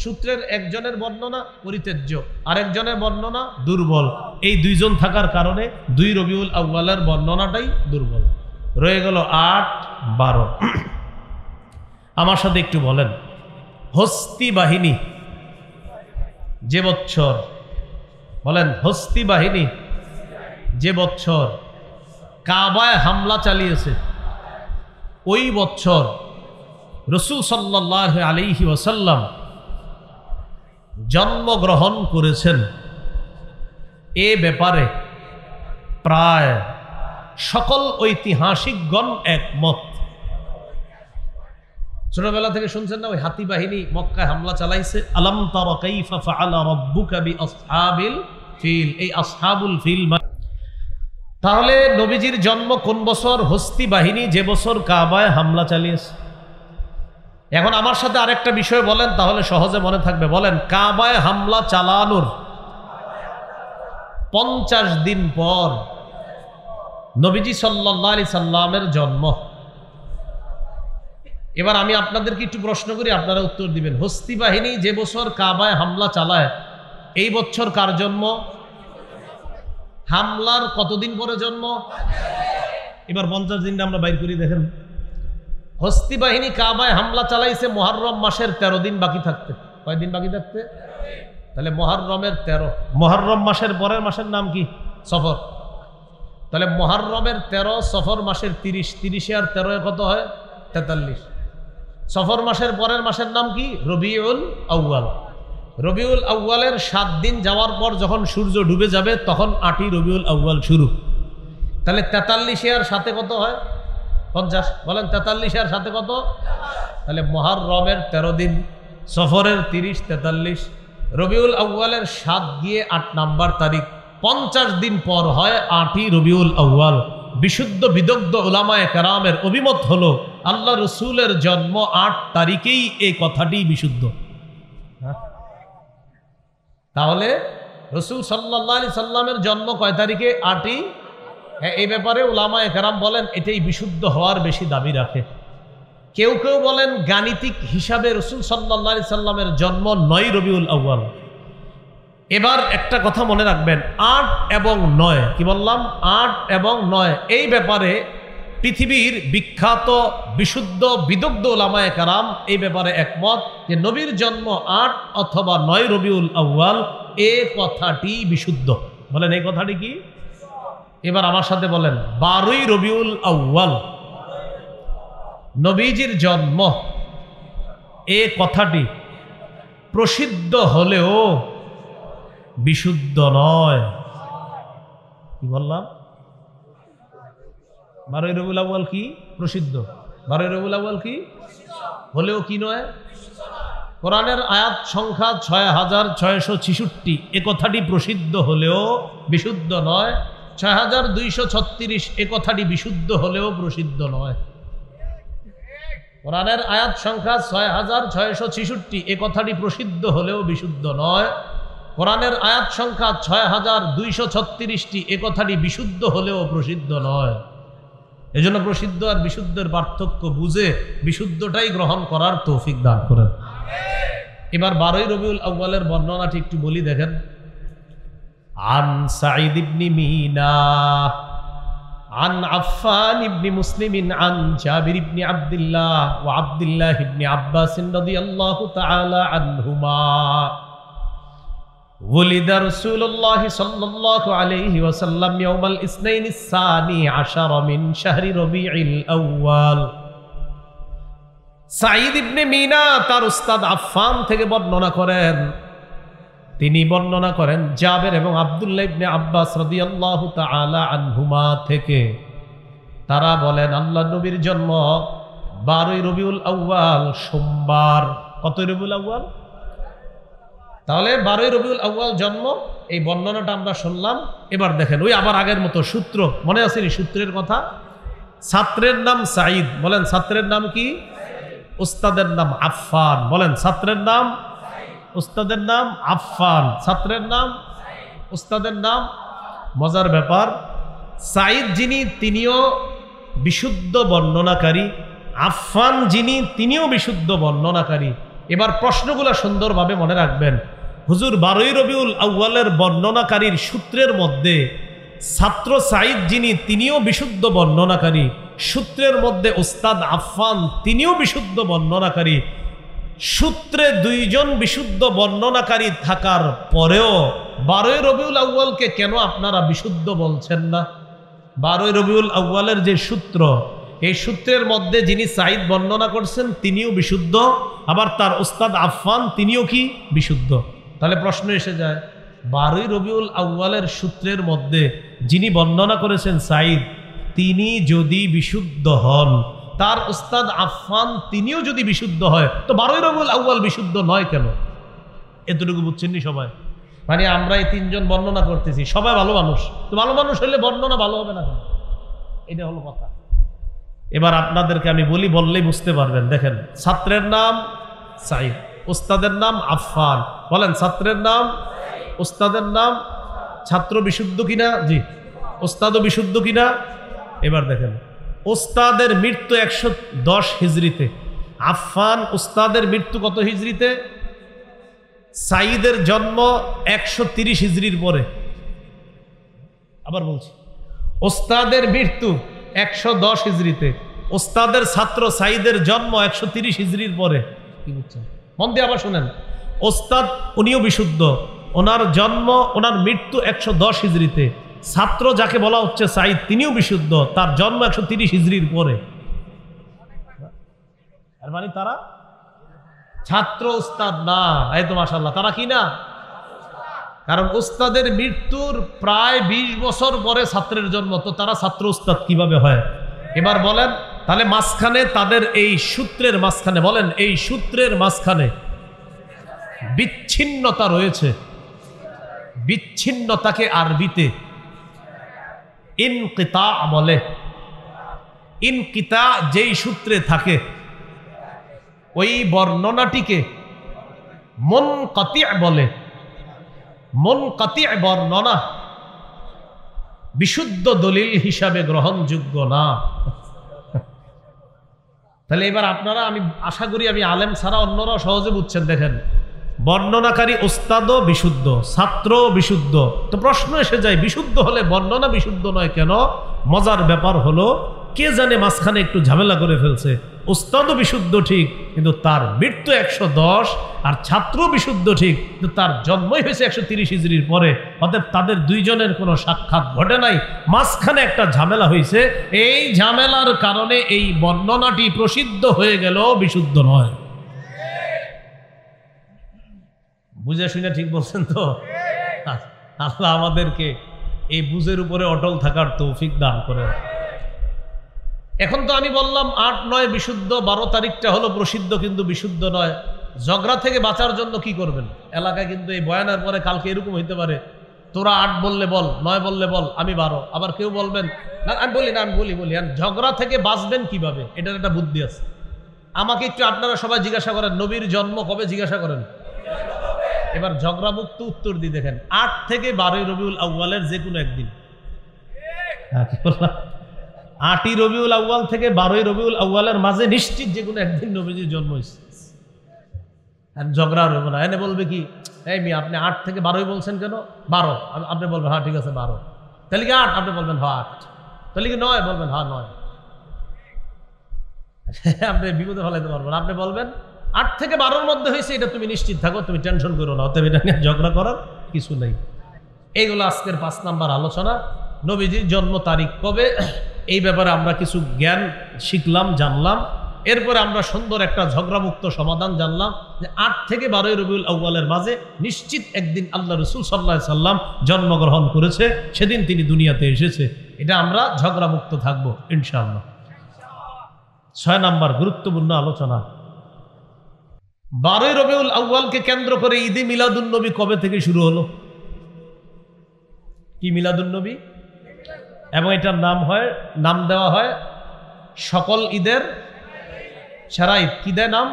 [SPEAKER 1] সূত্রের একজনের বর্ণনা পরিত্যাজ্য, আরেকজনের বর্ণনা দুর্বল। এই দুইজন থাকার কারণে 2 রবিউল আউয়ালের বর্ণনাটাই দুর্বল। রয়ে গেল 8, 12। আমার সাথে একটু বলেন, হস্তি বাহিনী যে বছর, বলেন হস্তি বাহিনী যে বছর কাবায় হামলা চালিয়েছে, ওই বছর রাসূল সাল্লাল্লাহু আলাইহি ওয়াসাল্লাম জন্মগ্রহণ করেছেন। এ ব্যাপারে প্রায় সকল ঐতিহাসিকগণ একমত। ছোটবেলা থেকে শুনছেন না, ওই হাতি বাহিনী মক্কায় হামলা চালাইছে। আলাম তারা কাইফা ফাআলা রাব্বুকা বিআসহাবিল ফিল, এই আসহাবুল ফিল। তাহলে নবীজির জন্ম কোন বছর? হস্তি বাহিনী যে বছর কাবায় হামলা চালিয়েছে। এখন আমার সাথে আরেকটা বিষয় বলেন, তাহলে সহজে মনে থাকবে। বলেন, কাবায় হামলা চালানোর 50 দিন পর নবীজি সাল্লাল্লাহু আলাইহি সাল্লামের জন্ম। এবার আমি আপনাদেরকে একটু প্রশ্ন করি, আপনারা উত্তর দিবেন। হস্তি বাহিনী যে বছর কাবায় হামলা চালায়, এই বছর কার জন্ম? হামলার কতদিন পরে জন্ম? এবার 50 দিনটা আমরা বাইর করি, দেখেন। হস্তি বাহিনী কাবায় হামলা চালাইছে মুহররম মাসের 13 দিন বাকি থাকতে। কয় দিন বাকি থাকতে? তাহলে মুহররমের 13। মুহররম মাসের পরের মাসের নাম কি? সফর। তাহলে মুহররমের 13, সফর মাসের 30, 30 আর 13 কত হয়? 43। সফর মাসের পরের মাসের নাম কি? রবিউল আউয়াল। রবিউল আউয়ালের 7 দিন যাওয়ার পর যখন সূর্য ডুবে যাবে তখন 8ই রবিউল আউয়াল শুরু। তাহলে 43 এর সাথে কত হয়? 50। বলেন 43 এর সাথে কত? তাহলে মুহররমের 13 দিন, সফরের 30, 43, রবিউল আউয়ালের 7 গিয়ে 8 নাম্বার তারিখ, 50 দিন পর হয় 8ই রবিউল আউয়াল। বিশুদ্ধ বিদগ্ধ উলামায়ে কেরামের অভিমত হলো আল্লাহ রসুলের জন্ম 8 তারিখেই, এই কথাটি বিশুদ্ধ। তাহলে রসুল সাল্লাল্লাহু আলাইহি সাল্লামের জন্ম কয় তারিখে? 8ই। এই ব্যাপারে উলামায়ে কেরাম বলেন এটাই বিশুদ্ধ হওয়ার বেশি দাবি রাখে। কেউ কেউ বলেন গাণিতিক হিসাবে রসুল সাল্লাল্লাহু আলাইহি সাল্লামের জন্ম 9 রবিউল আউয়াল। এবার একটা কথা মনে রাখবেন, 8 এবং 9, কি বললাম? 8 এবং 9, এই ব্যাপারে পৃথিবীর বিখ্যাত বিশুদ্ধ বিদগ্ধ উলামায়ে কেরাম এই ব্যাপারে একমত যে নবীর জন্ম 8 অথবা 9 রবিউল আউয়াল, এই কথাটি বিশুদ্ধ। বলেন এই কথাটি কি? এবার আমার সাথে বলেন 12ই রবিউল আউয়াল নবীজির জন্ম, এই কথাটি প্রসিদ্ধ হলেও বিশুদ্ধ নয়। কি বললাম? 12ই রবিউল আউয়াল কি? প্রসিদ্ধ। 12ই রবিউল আউয়াল কি? হলেও কি নয়? কোরআনের আয়াত সংখ্যা 6666, এ কথাটি প্রসিদ্ধ হলেও বিশুদ্ধ নয়। 6236, এ কথাটি বিশুদ্ধ হলেও প্রসিদ্ধ নয়। কোরআনের আয়াত সংখ্যা 6666, এ কথাটি প্রসিদ্ধ হলেও বিশুদ্ধ নয়। কোরআনের আয়াত সংখ্যা 6236টি, এ কথাটি বিশুদ্ধ হলেও প্রসিদ্ধ নয়। এজন্য প্রসিদ্ধ আর বিশুদ্ধের পার্থক্য বুঝে বিশুদ্ধটাই গ্রহণ করার তৌফিক দান করেন। এবার 12ই রবিউল আউয়ালের বর্ণনাটি একটু বলি, দেখেন। আন সাঈদ ইবনে মিনা আন আফফান ইবনে মুসলিম আন জাবির ইবনে আব্দুল্লাহ ওয়া আব্দুল্লাহ ইবনে আব্বাস রাদিয়াল্লাহু তাআলা আনহুমা ولد رسول الله صلى الله عليه وسلم يوم الاثنين الثاني عشر من شهر ربيع الأول। সাঈদ ইবনে মিনা তার উস্তাদ আফফান থেকে বর্ণনা করেন, তিনি বর্ণনা করেন জাবের এবং আব্দুল্লাহ ইবনে আব্বাস রাদিয়াল্লাহু তাআলা আনহুমা থেকে। তারা বলেন আল্লাহ নবীর জন্ম 12ই রবিউল আউয়াল সোমবার। কত রবিউল আউয়াল? তাহলে 12ই রবিউল আউয়াল জন্ম, এই বর্ণনাটা আমরা শুনলাম। এবার দেখেন ওই আবার আগের মতো সূত্র মনে আছে? সূত্রের কথা। ছাত্রের নাম সাঈদ, বলেন ছাত্রের নাম কি? উস্তাদের নাম আফফান, বলেন ছাত্রের নাম। উস্তাদের নাম আফফান, ছাত্রের নাম। উস্তাদের নাম। মজার ব্যাপার, সাঈদ যিনি তিনিও বিশুদ্ধ বর্ণনাকারী, আফফান যিনি তিনিও বিশুদ্ধ বর্ণনাকারী। এবার প্রশ্নগুলো সুন্দরভাবে মনে রাখবেন। হুজুর 12ই রবিউল আউয়ালের বর্ণনাকারীর সূত্রের মধ্যে ছাত্র সাঈদ যিনি তিনিও বিশুদ্ধ বর্ণনাকারী, সূত্রের মধ্যে উস্তাদ আফফান তিনিও বিশুদ্ধ বর্ণনাকারী। সূত্রে 2 জন বিশুদ্ধ বর্ণনাকারী থাকার পরেও 12ই রবিউল আউয়ালকে কেন আপনারা বিশুদ্ধ বলছেন না? 12ই রবিউল আউয়ালের যে সূত্র, এই সূত্রের মধ্যে যিনি সাঈদ বর্ণনা করছেন তিনিও বিশুদ্ধ, আবার তার উস্তাদ আফফান তিনিও কি? বিশুদ্ধ। তাহলে প্রশ্ন এসে যায়, 12ই রবিউল আউয়ালের সূত্রের মধ্যে যিনি বর্ণনা করেছেন সাঈদ, তিনি যদি বিশুদ্ধ হন, তার উস্তাদ আফফান তিনিও যদি বিশুদ্ধ হয়, তো 12ই রবিউল আউয়াল বিশুদ্ধ নয় কেন? এতটুকু বুঝছেননি সবাই? মানে আমরা এই 3 জন বর্ণনা করতেছি, সবাই ভালো মানুষ, তো ভালো মানুষ হলে বর্ণনা ভালো হবে না কেন? এটা হলো কথা। এবার আপনাদেরকে আমি বলি, বললেই বুঝতে পারবেন। দেখেন, ছাত্রের নাম সাঈদ, উস্তাদের নাম আফফান। বলেন ছাত্রের নাম, উস্তাদের নাম। ছাত্র বিশুদ্ধ কিনা? জি। উস্তাদও বিশুদ্ধ কিনা? এবার দেখেন, উস্তাদের মৃত্যু 110 হিজরিতে, আফফান উস্তাদের মৃত্যু কত হিজরিতে? সাঈদের জন্ম 130 হিজরির পরে। আবার বলছি, উস্তাদের মৃত্যু 110 হিজরিতে, উস্তাদের ছাত্র সাঈদের জন্ম 130 হিজরির পরে। কি বুঝছেন? মন দিয়ে আবার শুনেন, ওস্তাদ উনিও বিশুদ্ধ, ওনার জন্ম ওনার মৃত্যু 110 হিজরিতে। ছাত্র যাকে বলা হচ্ছে সাইদ তিনিও বিশুদ্ধ, তার জন্ম 130 হিজরির পরে। আর মানে তারা ছাত্র, উস্তাদ না। এই তো মাশাআল্লাহ, তারা কি না? কারণ উস্তাদের মৃত্যুর প্রায় 20 বছর পরে ছাত্রের জন্ম, তো তারা ছাত্র উস্তাদ কিভাবে হয়? এবার বলেন তাহলে মাঝখানে তাদের এই সূত্রের মাঝখানে, বলেন এই সূত্রের মাঝখানে বিচ্ছিন্নতা রয়েছে। বিচ্ছিন্নতাকে আরবিতে ইনকিতা বলে। ইনকিতা যেই সূত্রে থাকে ওই বর্ণনাটিকে মুনকাতি বলে। মুনকাতি বর্ণনা বিশুদ্ধ দলিল হিসাবে গ্রহণযোগ্য না। তাহলে এবার আপনারা, আমি আশা করি আমি আলেম ছাড়া অন্যরাও সহজে বুঝছেন। দেখেন, বর্ণনাকারী ওস্তাদও বিশুদ্ধ, ছাত্রও বিশুদ্ধ। তো প্রশ্ন এসে যায়, বিশুদ্ধ হলে বর্ণনা বিশুদ্ধ নয় কেন? মজার ব্যাপার হলো, কে জানে মাঝখানে একটু ঝামেলা করে ফেলছে। ওস্তাদও বিশুদ্ধ ঠিক, কিন্তু তার মৃত্যু 110, আর ছাত্র বিশুদ্ধ ঠিক, কিন্তু তার জন্মই হয়েছে 130 হিজরির পরে। অতএব তাদের দুইজনের কোনো সাক্ষাৎ ঘটে নাই, মাঝখানে একটা ঝামেলা হয়েছে। এই ঝামেলার কারণে এই বর্ণনাটি প্রসিদ্ধ হয়ে গেল, বিশুদ্ধ নয়। বুঝে শুনে ঠিক বলছেন তো? আল্লাহ আমাদেরকে এই বুঝের উপরে অটল থাকার তৌফিক দান করেন। এখন তো আমি বললাম 8, 9 বিশুদ্ধ, 12 তারিখটা হলো প্রসিদ্ধ কিন্তু বিশুদ্ধ নয়। ঝগড়া থেকে বাঁচার জন্য কি করবেন? এলাকায় কিন্তু এই বয়ানের পরে কালকে এরকম হইতে পারে, তোরা 8 বললে বল, 9 বললে বল, আমি 12। আবার কেউ বলবেন না আমি বলি না, আমি বলি। আর ঝগড়া থেকে বাঁচবেন কিভাবে? এটার একটা বুদ্ধি আছে। আমাকে একটু আপনারা সবাই জিজ্ঞাসা করেন, নবীর জন্ম কবে? জিজ্ঞাসা করেন। এবার ঝগড়া মুক্ত উত্তর দিয়ে দেখেন, 8 থেকে 12 রবিউল আউয়ালের যে কোনো একদিন। 8ই রবিউল আউয়াল থেকে 12ই রবিউল আউয়ালের মাঝে নিশ্চিত যে কোনো একদিন নবীজির জন্ম হয়েছে। আর ঝগড়া রইব না। এনে বলবে কি, এই মেয়ে আপনি 8 থেকে 12ই বলছেন কেন? 12। আপনি বলবেন হ্যাঁ ঠিক আছে 12। তাহলে কি 8? আপনি বলবেন হ্যাঁ 8। তাহলে কি 9? বলবেন হ্যাঁ 9। আপনি বিপদে ফেলাইতে পারবেন। আপনি বলবেন 8 থেকে 12-র মধ্যে হয়েছে, এটা তুমি নিশ্চিত থাকো, তুমি টেনশন করো না। অতএব এটা নিয়ে ঝগড়া করার কিছু নেই। এইগুলো আজকের 5 নাম্বার আলোচনা। নবীজির জন্ম তারিখ কবে, এই ব্যাপারে আমরা কিছু জ্ঞান শিখলাম, জানলাম। এরপরে আমরা সুন্দর একটা ঝগড়ামুক্ত সমাধান জানলাম যে 8 থেকে 12 রবিউল আউয়ালের মাঝে নিশ্চিত একদিন আল্লাহ রাসূল সাল্লাল্লাহু আলাইহি সাল্লাম জন্মগ্রহণ করেছে, সেদিন তিনি দুনিয়াতে এসেছে। এটা আমরা ঝগড়ামুক্ত থাকবো ইনশাআল্লাহ। 6 নাম্বার গুরুত্বপূর্ণ আলোচনা, 12 রবিউল আউয়ালকে কেন্দ্র করে ঈদে মিলাদুন নবী কবে থেকে শুরু হলো? কি মিলাদুন নবী? এবং এটার নাম দেওয়া হয় সকল ঈদের সেরা ঈদ। কি দেয় নাম?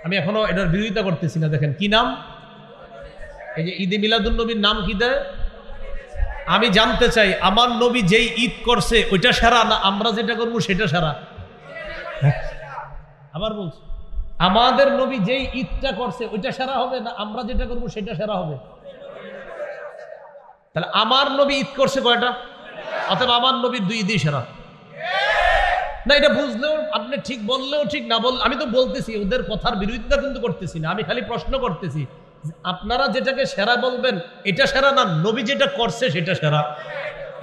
[SPEAKER 1] আমি এখনো এটার বিরোধিতা করতেছি না। দেখেন কি নাম, এই যে ঈদে মিলাদুন নবীর নাম কি দেয়? আমি জানতে চাই, আমার নবী যেই ঈদ করছে ওইটা সেরা, না আমরা যেটা করবো সেটা সেরা? আবার বলছি, আমাদের নবী যেই ঈদটা করছে ওইটা সেরা হবে, না আমরা যেটা করবো সেটা সেরা হবে? তাহলে আমার নবী ঈদ করছে কয়টা? অথবা আমার নবীর 2 ঈদই সেরা না? এটা বুঝলেও আপনি ঠিক, বললেও ঠিক, না বললে আমি তো বলতেছি, ওদের কথার বিরোধিতা কিন্তু করতেছি না। আমি খালি প্রশ্ন করতেছি, আপনারা যেটাকে সেরা বলবেন এটা সেরা, না নবী যেটা করছে সেটা সেরা?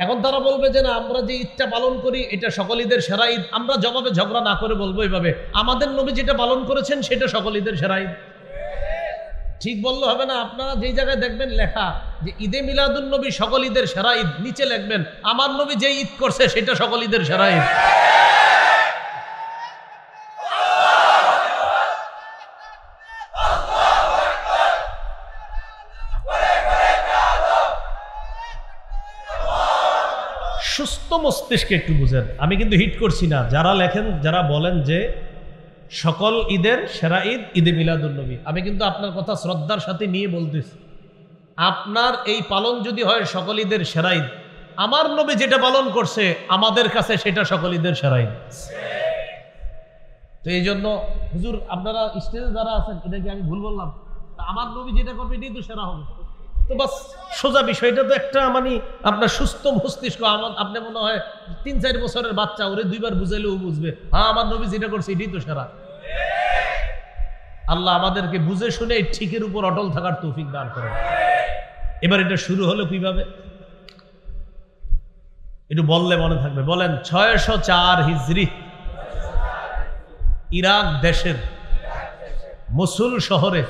[SPEAKER 1] এখন তারা বলবে যে না, আমরা যে ঈদটা পালন করি এটা সকল ঈদের সেরা ঈদ। আমরা জবাবে ঝগড়া না করে বলবো এইভাবে, আমাদের নবী যেটা পালন করেছেন সেটা সকল ঈদের সেরা ঈদ। ঠিক বললে হবে না। আপনারা যেই জায়গায় দেখবেন লেখা যে ঈদে মিলাদুন নবী সকল ঈদের সেরা ঈদ, নিচে লিখবেন আমার নবী যে ঈদ করছে সেটা সকল ঈদের সেরা ঈদ। সুস্থ মস্তিষ্কে একটু বুঝেন, আমি কিন্তু হিট করছি না। যারা লেখেন, যারা বলেন যে সকল ঈদের সেরা ঈদ ঈদে মিলাদুন নবী, আমি কিন্তু আপনার কথা শ্রদ্ধার সাথে নিয়ে বলতেছি। আপনার এই পালন যদি হয় সকল ঈদের সেরা ঈদ, আমার নবী যেটা পালন করছে আমাদের কাছে সেটা সকল ঈদের সেরা ঈদ। তো এই জন্য হুজুর আপনারা স্টেজে যারা আছেন, এটা কি আমি ভুল বললাম? আমার নবী যেটা করবে এটাই তো সেরা হবে। তো বাস সোজা বিষয়টা তো একটা, মানে আপনার সুস্থ মস্তিষ্ক। আপনি মনে হয় 3-4 বছরের বাচ্চা, ওরে 2 বার বুঝাইলেও বুঝবে, হ্যাঁ আমার নবী যেটা করছে এটাই তো সেরা। আল্লাহ আমাদেরকে বুঝে শুনে এই ঠিকের উপর অটল থাকার তৌফিক দান করেন। এবার এটা শুরু হলো কিভাবে একটু বললে মনে থাকবে। বলেন 604 হিজরি ইরাক দেশের মসুল শহরে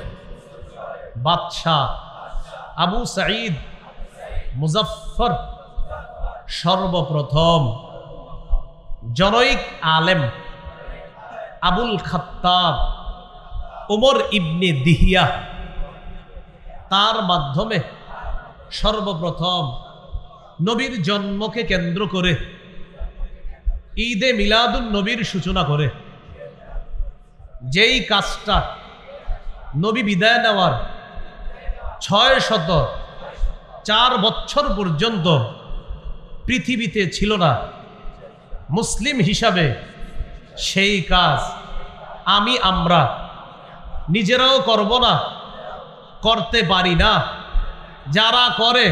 [SPEAKER 1] বাদশাহ আবু সাঈদ মুজাফফর সর্বপ্রথম জনৈক আলেম আবুল খাত্তাব ওমর ইবনে দিহিয়া তার মাধ্যমে সর্বপ্রথম নবীর জন্মকে কেন্দ্র করে ঈদে মিলাদুন নবীর সূচনা করে যেই কাজটা নবী বিদায় নেওয়ার 604 বছর পর্যন্ত পৃথিবীতে ছিল না মুসলিম হিসাবে, সেই কাজ আমরা নিজেরাও করব না, করতে পারি না। যারা করে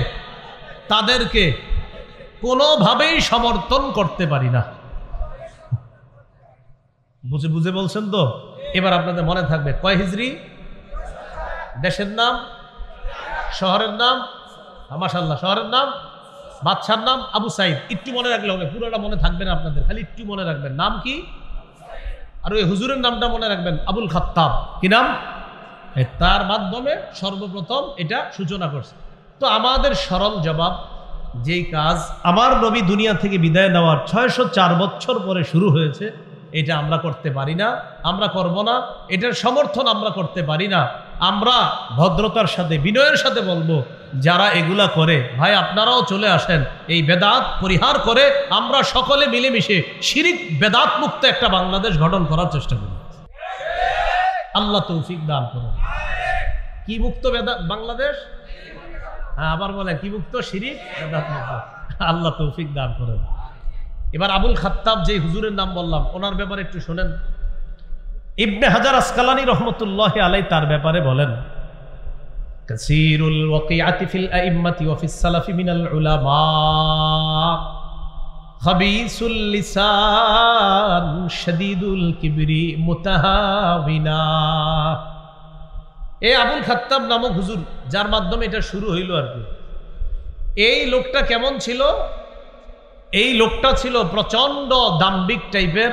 [SPEAKER 1] তাদেরকে কোনোভাবেই সমর্থন করতে পারি না। বুঝে বুঝে বলছেন তো? এবার আপনাদের মনে থাকবে কয় হিজরি, দেশের নাম, শহরের নাম, মাশাআল্লাহ, শহরের নাম, বাদশার নাম আবু সাঈদ। একটু মনে রাখলে হবে, পুরোটা মনে থাকবে না আপনাদের, খালি একটু মনে রাখবেন নাম কি, আর ওই হুজুরের নামটা মনে রাখবেন আবুল খাত্তাব। কি নাম? তার মাধ্যমে সর্বপ্রথম এটা সূচনা করছে। তো আমাদের সরল জবাব, যেই কাজ আমার নবী দুনিয়া থেকে বিদায় নেওয়ার 604 বছর পরে শুরু হয়েছে, এটা আমরা করতে পারি না, আমরা করব না, এটার সমর্থন আমরা করতে পারি না। আমরা ভদ্রতার সাথে বিনয়ের সাথে বলবো, যারা এগুলা করে ভাই আপনারাও চলে আসেন, এই বেদাত পরিহার করে আমরা সকলে মিলেমিশে শিরিক বেদাত মুক্ত একটা বাংলাদেশ গঠন করার চেষ্টা করি। আল্লাহ তৌফিক দান করুন। কি মুক্ত বাংলাদেশ? হ্যাঁ, আবার বলে কি মুক্ত? শিরিক বেদাত মুক্ত। আল্লাহ তৌফিক দান করেন। এবার আবুল খাত্তাব যে হুজুরের নাম বললাম, ওনার ব্যাপারে একটু শোনেন। ইবনে হাজার আসকালানী রহমতুল্লাহি আলাইহি তার ব্যাপারে বলেন, কাসীরুল ওয়াকিআতি ফিল আইম্মাতি ওয়া ফিস সালাফি মিনাল উলামা, খাবিসুল লিসান শাদীদুল কিবরি মুতাহাবিনা। এই আবুল খাত্তাব নামক হুজুর, যার মাধ্যমে এটা শুরু হইল আর কি, এই লোকটা কেমন ছিল? এই লোকটা ছিল প্রচন্ড দাম্ভিক টাইপের।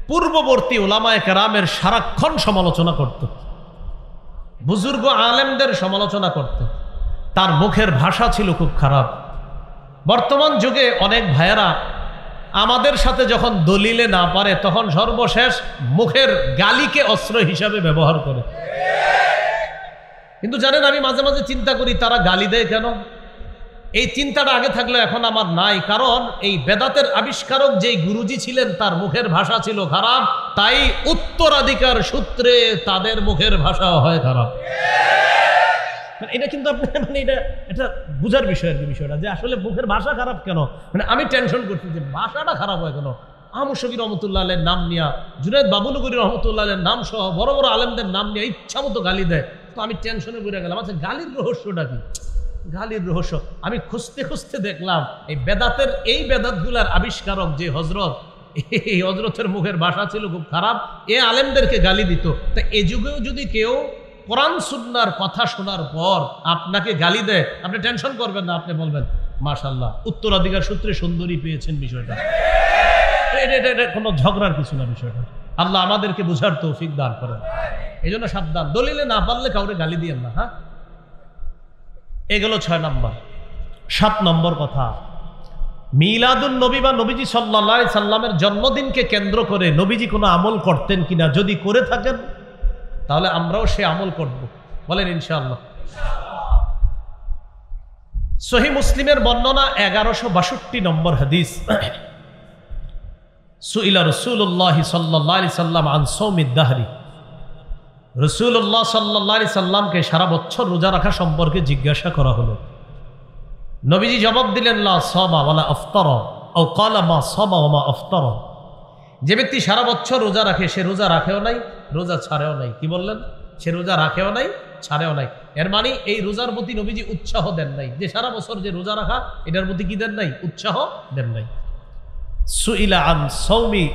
[SPEAKER 1] পূর্ববর্তী উলামায়ে কেরামের সারাক্ষণ সমালোচনা করত, বুজুর্গ আলেমদের সমালোচনা করত। তার মুখের ভাষা ছিল খুব খারাপ। বর্তমান যুগে অনেক ভাইয়েরা আমাদের সাথে যখন দলিলে না পারে, তখন সর্বশেষ মুখের গালিকে অস্ত্র হিসাবে ব্যবহার করে। কিন্তু জানেন, আমি মাঝে মাঝে চিন্তা করি তারা গালি দেয় কেন? এই চিন্তাটা আগে থাকলে এখন আমার নাই। কারণ এই বেদাতের আবিষ্কারক যেই গুরুজি ছিলেন, তার মুখের ভাষা ছিল খারাপ, তাই উত্তরাধিকার সূত্রে তাদের মুখের ভাষাও হয় খারাপ। এটা কিন্তু আপনি এটা বুঝার বিষয় আর কি, বিষয়টা যে আসলে মুখের ভাষা খারাপ কেন। আমি টেনশন করছি যে ভাষাটা খারাপ হয় কেন। আহমদ শফি রহমতুল্লাহ আলের নাম নিয়া, জুনায়েদ বাবুনগরী রহমতুল্লাহ আলের নাম সহ বড় বড় আলেমদের নাম নিয়ে ইচ্ছা মতো গালি দেয়। তো আমি টেনশনে পড়ে গেলাম, আচ্ছা গালির রহস্যটা কি? গালির রহস্য আমি খুঁজতে খুঁজতে দেখলাম, এই বেদাতের এই বেদাতগুলার আবিষ্কারক যে হজরত, এই হজরতের মুখের ভাষা ছিল খুব খারাপ, এ আলেমদেরকে গালি দিত। তা এ যুগেও যদি কেউ কোরআন সুন্নাহর কথা শোনার পর আপনাকে গালি দেয়, আপনি টেনশন করবেন না, আপনি বলবেন মাশাআল্লাহ, উত্তরাধিকার সূত্রে সুন্দরী পেয়েছেন। বিষয়টা এটা কোনো ঝগড়ার কিছু না। বিষয়টা আল্লাহ আমাদেরকে বুঝার তৌফিক দান করেন। এই জন্য সাবধান, দলিলে না পারলে কাউরে গালি দিয়েন না। হ্যাঁ, এগুলো 6 নম্বর। 7 নম্বর কথা, মিলাদুন নবী বা নবীজি সাল্লাল্লাহু আলাইহি সাল্লামের জন্মদিনকে কেন্দ্র করে নবীজি কোনো আমল করতেন কিনা, যদি করে থাকেন তাহলে আমরাও সে আমল করব। বলেন ইনশাআল্লাহ। সহিহ মুসলিমের বর্ণনা 1162 নম্বর হাদিস, সুইলা রাসূলুল্লাহ সাল্লাল্লাহু আলাইহি সাল্লাম আন সাওমিদ দাহরি। রাসূলুল্লাহ সাল্লাল্লাহু আলাইহি সাল্লামকে সারা বছর রোজা রাখা সম্পর্কে জিজ্ঞাসা করা হলো। নবীজি জবাব দিলেন, লা সামা ওয়ালা আফতারা, আও ক্বালা মা সামা ওয়া মা আফতারা। যে ব্যক্তি সারা বছর রোজা রাখে, সে রোজা রাখেও নাই, রোজা ছাড়েও নাই। কি বললেন? সে রোজা রাখেও নাই, ছাড়েও নাই। এর মানে এই রোজার প্রতি নবীজি উৎসাহ দেন নাই, যে সারা বছর যে রোজা রাখা, এটার প্রতি কি দেন নাই? উৎসাহ দেন নাই। সুইলা আন সাওমি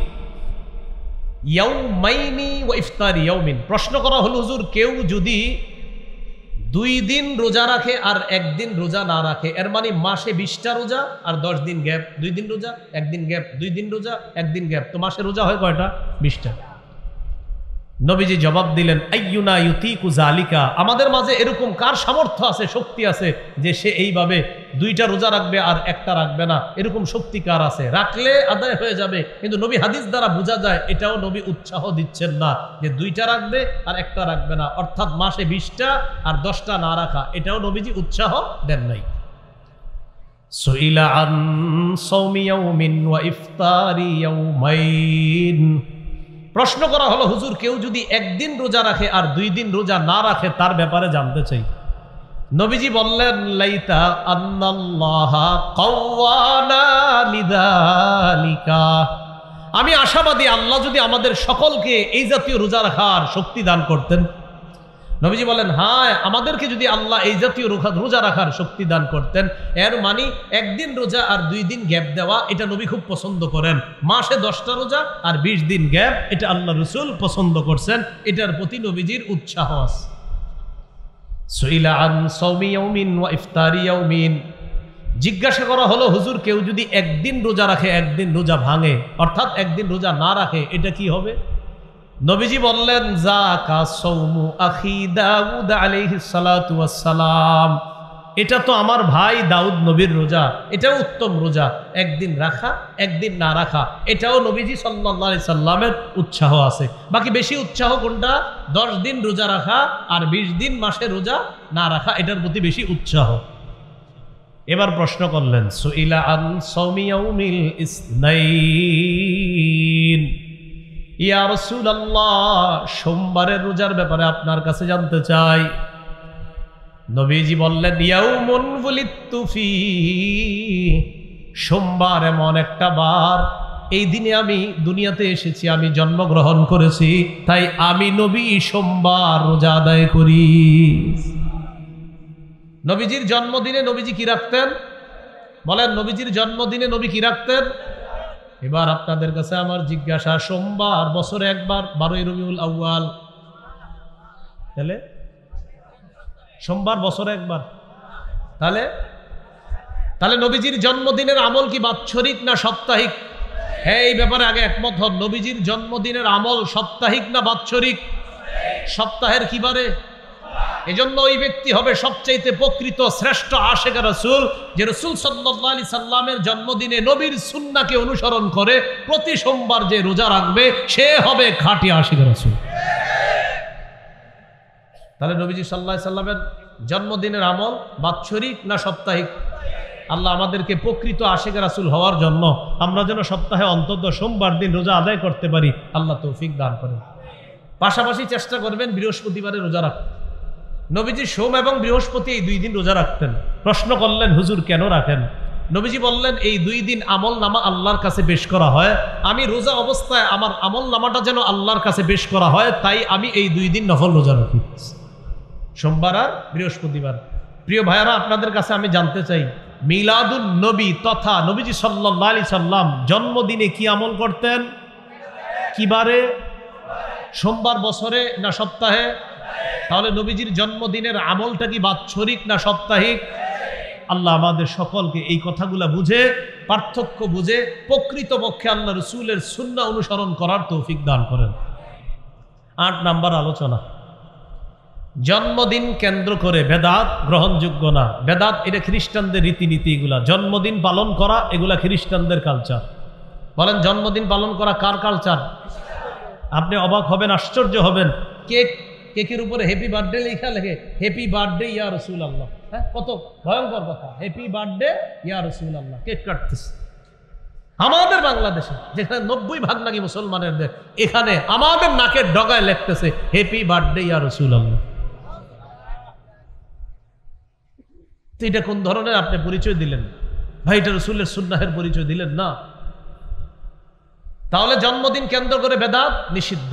[SPEAKER 1] ইয়াউমাইনি ওয়া ইফতারি ইয়াউমিন। প্রশ্ন করা হলো, হুজুর কেউ যদি 2 দিন রোজা রাখে আর 1 দিন রোজা না রাখে, এর মানে মাসে 20টা রোজা আর 10 দিন গ্যাপ, 2 দিন রোজা 1 দিন গ্যাপ, 2 দিন রোজা 1 দিন গ্যাপ, তো মাসে রোজা হয় কয়টা? 20টা। নবীজি জবাব দিলেন, আইয়ুনা ইউতিকু যালিকা, আমাদের মাঝে এরকম কার সামর্থ্য আছে, শক্তি আছে যে সে এইভাবে 2টা রোজা রাখবে আর 1টা রাখবে না, এরকম শক্তি কার আছে? রাখলে আদায় হয়ে যাবে। কিন্তু নবী হাদিস দ্বারা বোঝা যায় এটাও নবী উৎসাহ দিচ্ছেন না যে 2টা রাখবে আর 1টা রাখবে না, অর্থাৎ মাসে 20টা আর 10টা না রাখা, এটাও নবীজি উৎসাহ দেন নাই। সুইলা আন সাওমি ইয়াউমিন ওয়া ইফতারি ইয়াউমাইন। প্রশ্ন করা হলো, হুজুর কেউ যদি 1 দিন রোজা রাখে আর 2 দিন রোজা না রাখে, তার ব্যাপারে জানতে চাই। নবীজি বললেন, লাইতা আন্নাল্লাহা কাওয়ানা লিযালিকা, আমি আশাবাদী আল্লাহ যদি আমাদের সকলকে এই জাতীয় রোজা রাখার শক্তি দান করতেন। নবীজি বলেন, হ্যাঁ, আমাদেরকে যদি আল্লাহ এই জাতীয় রোজা রাখার শক্তি দান করতেন, এর মানে 1 দিন রোজা আর 2 দিন গ্যাপ দেওয়া, এটা নবী খুব পছন্দ করেন। মাসে 10টা রোজা আর 20 দিন গ্যাপ, এটা আল্লাহ রসুল পছন্দ করছেন, এটার প্রতি নবীজির উৎসাহ আছে। সুইলা আন সাওমি ইয়াউমিন ওয়া ইফতারি ইয়াউমিন। জিজ্ঞাসা করা হলো, হুজুর কেউ যদি 1 দিন রোজা রাখে 1 দিন রোজা ভাঙে, অর্থাৎ 1 দিন রোজা না রাখে, এটা কি হবে? নবীজি বললেন, যাকা সাওমু আখি দাউদ আলাইহিস সালাতু ওয়াস সালাম, এটা তো আমার ভাই দাউদ নবীর রোজা, এটাও উত্তম রোজা। 1 দিন রাখা 1 দিন না রাখা, এটাও নবীজি সাল্লাল্লাহু আলাইহি সাল্লামের উৎসাহ আছে। বাকি বেশি উৎসাহ কোনটা? 10 দিন রোজা রাখা আর 20 দিন মাসে রোজা না রাখা, এটার প্রতি বেশি উৎসাহ। এবার প্রশ্ন করলেন, সুইলা আন সাওমি ইয়াউমিল ইসনাইন, ইয়া রাসূলুল্লাহ সোমবারের রোজার ব্যাপারে আপনার কাছে জানতে চাই। নবীজি বললেন, ইয়াউমুন ওয়ালিদতু ফি, সোমবার এমন একটা বার, এই দিনে আমি দুনিয়াতে এসেছি, আমি জন্মগ্রহণ করেছি, তাই আমি নবী সোমবার রোজা আদায় করি। নবীজির জন্মদিনে নবীজি কি রাখতেন? বলেন, নবীজির জন্মদিনে নবী কি রাখতেন? এবার আপনাদের কাছে আমার জিজ্ঞাসা, সোমবার বছরে একবার 12ই রবিউল আউয়াল, তাহলে সোমবার বছরে একবার, তাহলে নবীজির জন্মদিনের আমল কি বাৎসরিক না সাপ্তাহিক? হ্যাঁ, এই ব্যাপারে আগে একমত হন। নবীজির জন্মদিনের আমল সাপ্তাহিক না বাৎসরিক? সপ্তাহের কি বারে? এজন্য ওই ব্যক্তি হবে সবচাইতে প্রকৃত শ্রেষ্ঠ আশিক রাসূল, যে রাসূল সাল্লাল্লাহু আলাইহি সাল্লামের জন্মদিনে নবীর সুন্নাহকে অনুসরণ করে প্রতি সোমবার যে রোজা রাখবে, সে হবে খাঁটি আশিক রাসূল। তাহলে নবীজি সাল্লাল্লাহু আলাইহি সাল্লামের জন্মদিনের আমল বাৎসরিক না সাপ্তাহিক? আল্লাহ আমাদেরকে প্রকৃত আশিক রাসূল হওয়ার জন্য আমরা যেন সপ্তাহে অন্তত সোমবার দিন রোজা আদায় করতে পারি, আল্লাহ তৌফিক দান করেন। পাশাপাশি চেষ্টা করবেন বৃহস্পতিবারে রোজা রাখতে। নবীজি সোম এবং বৃহস্পতি এই 2 দিন রোজা রাখতেন। প্রশ্ন করলেন, হুজুর কেন রাখেন? নবীজি বললেন, এই 2 দিন আমল নামা আল্লাহর কাছে পেশ করা হয়, আমি রোজা অবস্থায় আমার আমল নামাটা যেন আল্লাহর কাছে পেশ করা হয়, তাই আমি এই 2 দিন নফল রোজা রাখি, সোমবার আর বৃহস্পতিবার। প্রিয় ভাইয়ারা, আপনাদের কাছে আমি জানতে চাই, মিলাদুন নবী তথা নবীজি সাল্লাল্লাহু আলাইহি সাল্লাম জন্মদিনে কি আমল করতেন? কিবারে? সোমবার বছরে না সপ্তাহে? তাহলে নবীজির জন্মদিনের আমলটা কি বাৎসরিক না সাপ্তাহিক? আল্লাহ আমাদের সকলকে এই কথাগুলা বুঝে, পার্থক্য বুঝে প্রকৃতপক্ষে আল্লাহ রসুলের সুন্নাহ অনুসরণ করার তৌফিক দান করেন। 8 নাম্বার আলোচনা, জন্মদিন কেন্দ্র করে বেদাত গ্রহণযোগ্য না। বেদাত এটা খ্রিস্টানদের রীতিনীতি, এগুলা জন্মদিন পালন করা, এগুলা খ্রিস্টানদের কালচার। বলেন, জন্মদিন পালন করা কার কালচার? আপনি অবাক হবেন, আশ্চর্য হবেন, কেকের উপরে হ্যাপি বার্থডে লেখা লেখে, হ্যাপি বার্থডে ইয়া রাসূলুল্লাহ। হ্যাঁ, কত ভয়ঙ্কর কথা, হ্যাপি বার্থডে ইয়া রাসূলুল্লাহ। কেক কাটতেছে আমাদের বাংলাদেশে, যেখানে 90% নাকি মুসলমানের দেশ, এখানে আমাদের নাকের ডগায় লিখতেছে হ্যাপি বার্থডে ইয়া রাসূলুল্লাহ। তো এটা কোন ধরনের আপনি পরিচয় দিলেন ভাই? এটা রাসূলের সুন্নাহের পরিচয় দিলেন না। তাহলে জন্মদিন কেন্দ্র করে বেদাত নিষিদ্ধ।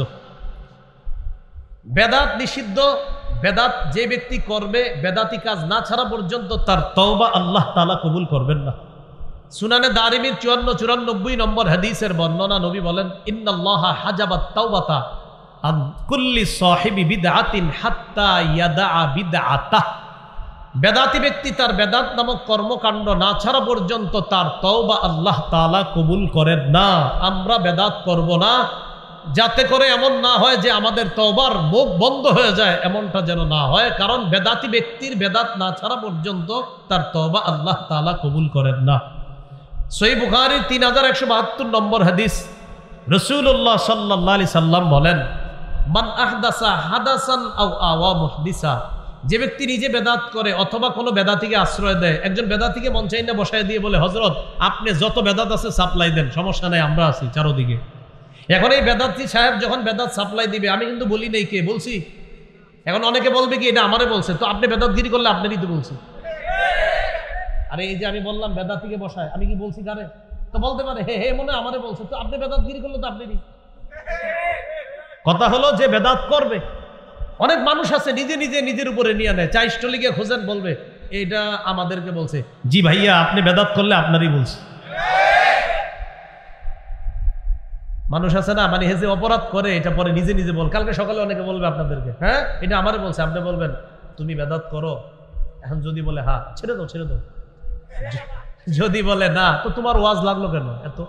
[SPEAKER 1] বেদাত নিষিদ্ধ। বেদাত যে ব্যক্তি করবে, বেদাতি কাজ না ছাড়া পর্যন্ত তার তওবা আল্লাহ তাআলা কবুল করবেন না। সুনানে দারিমির 54-94 নম্বর হাদিসের বর্ণনা, নবী বলেন, ইন্নাল্লাহা হাজাবাত তাওবাতা আন কুল্লি সাহিবি বিদআতিন হাত্তা ইয়াদা বিদআতাহ। বেদাতি ব্যক্তি তার বেদাত নামক কর্মকাণ্ড না ছাড়া পর্যন্ত তার তওবা আল্লাহ তাআলা কবুল করেন না। আমরা বেদাত করব না, যাতে করে এমন না হয় যে আমাদের তওবার মুখ বন্ধ হয়ে যায়, এমনটা যেন না হয়। কারণ বেদাতি ব্যক্তির বেদাত না ছাড়া পর্যন্ত তার তওবা আল্লাহ তাআলা কবুল করেন না। সহিহ বুখারীর 3172 নম্বর হাদিস, রাসূলুল্লাহ সাল্লাল্লাহু আলাইহি সাল্লাম বলেন, মান আহদাসা হাদাসান আও আওয়া মুহদিসা, যে ব্যক্তি নিজে বেদাত করে অথবা কোনো বেদাতিকে আশ্রয় দেয়। একজন বেদাতিকে মঞ্চাই না বসায় দিয়ে বলে, হযরত আপনি যত বেদাত আছে সাপ্লাই দেন, সমস্যা নাই, আমরা আছি চারদিকে। এখন এই বেদাতি সাহেব যখন বেদাত সাপ্লাই দিবে, আমি কিন্তু বলি নাই, কে বলছি? এখন অনেকে বলবে কি এটা আমারে বলছে, তো আপনি বেদাতগিরি করলে আপনারই তো বলছি। আরে এই যে আমি বললাম বেদাতিকে বসায়, আমি কি বলছি কারে? তো বলতে পারে হে হে মনে আমারে বলছে, তো আপনি বেদাতগিরি করলে তো আপনারই। কথা হলো যে বেদাত করবে, অনেক মানুষ আছে নিজে নিজে নিজের উপরে নিয়ে নেয়, চাইষ্টলিকে খোঁজেন, বলবে এটা আমাদেরকে বলছে। জি ভাইয়া, আপনি বেদাত করলে আপনারই বলছে। মানুষ আছে না, মানে হেসে অপরাধ করে, এটা পরে নিজে নিজে বল। কালকে সকালে অনেকে বলবে আপনাদেরকে, হ্যাঁ এটা আমারে বলছে, আপনি বলবেন তুমি বেদাত করো। এখন যদি বলে হ্যাঁ, ছেড়ে দাও ছেড়ে দাও। যদি বলে না, তো তোমার ওয়াজ লাগলো কেন এত,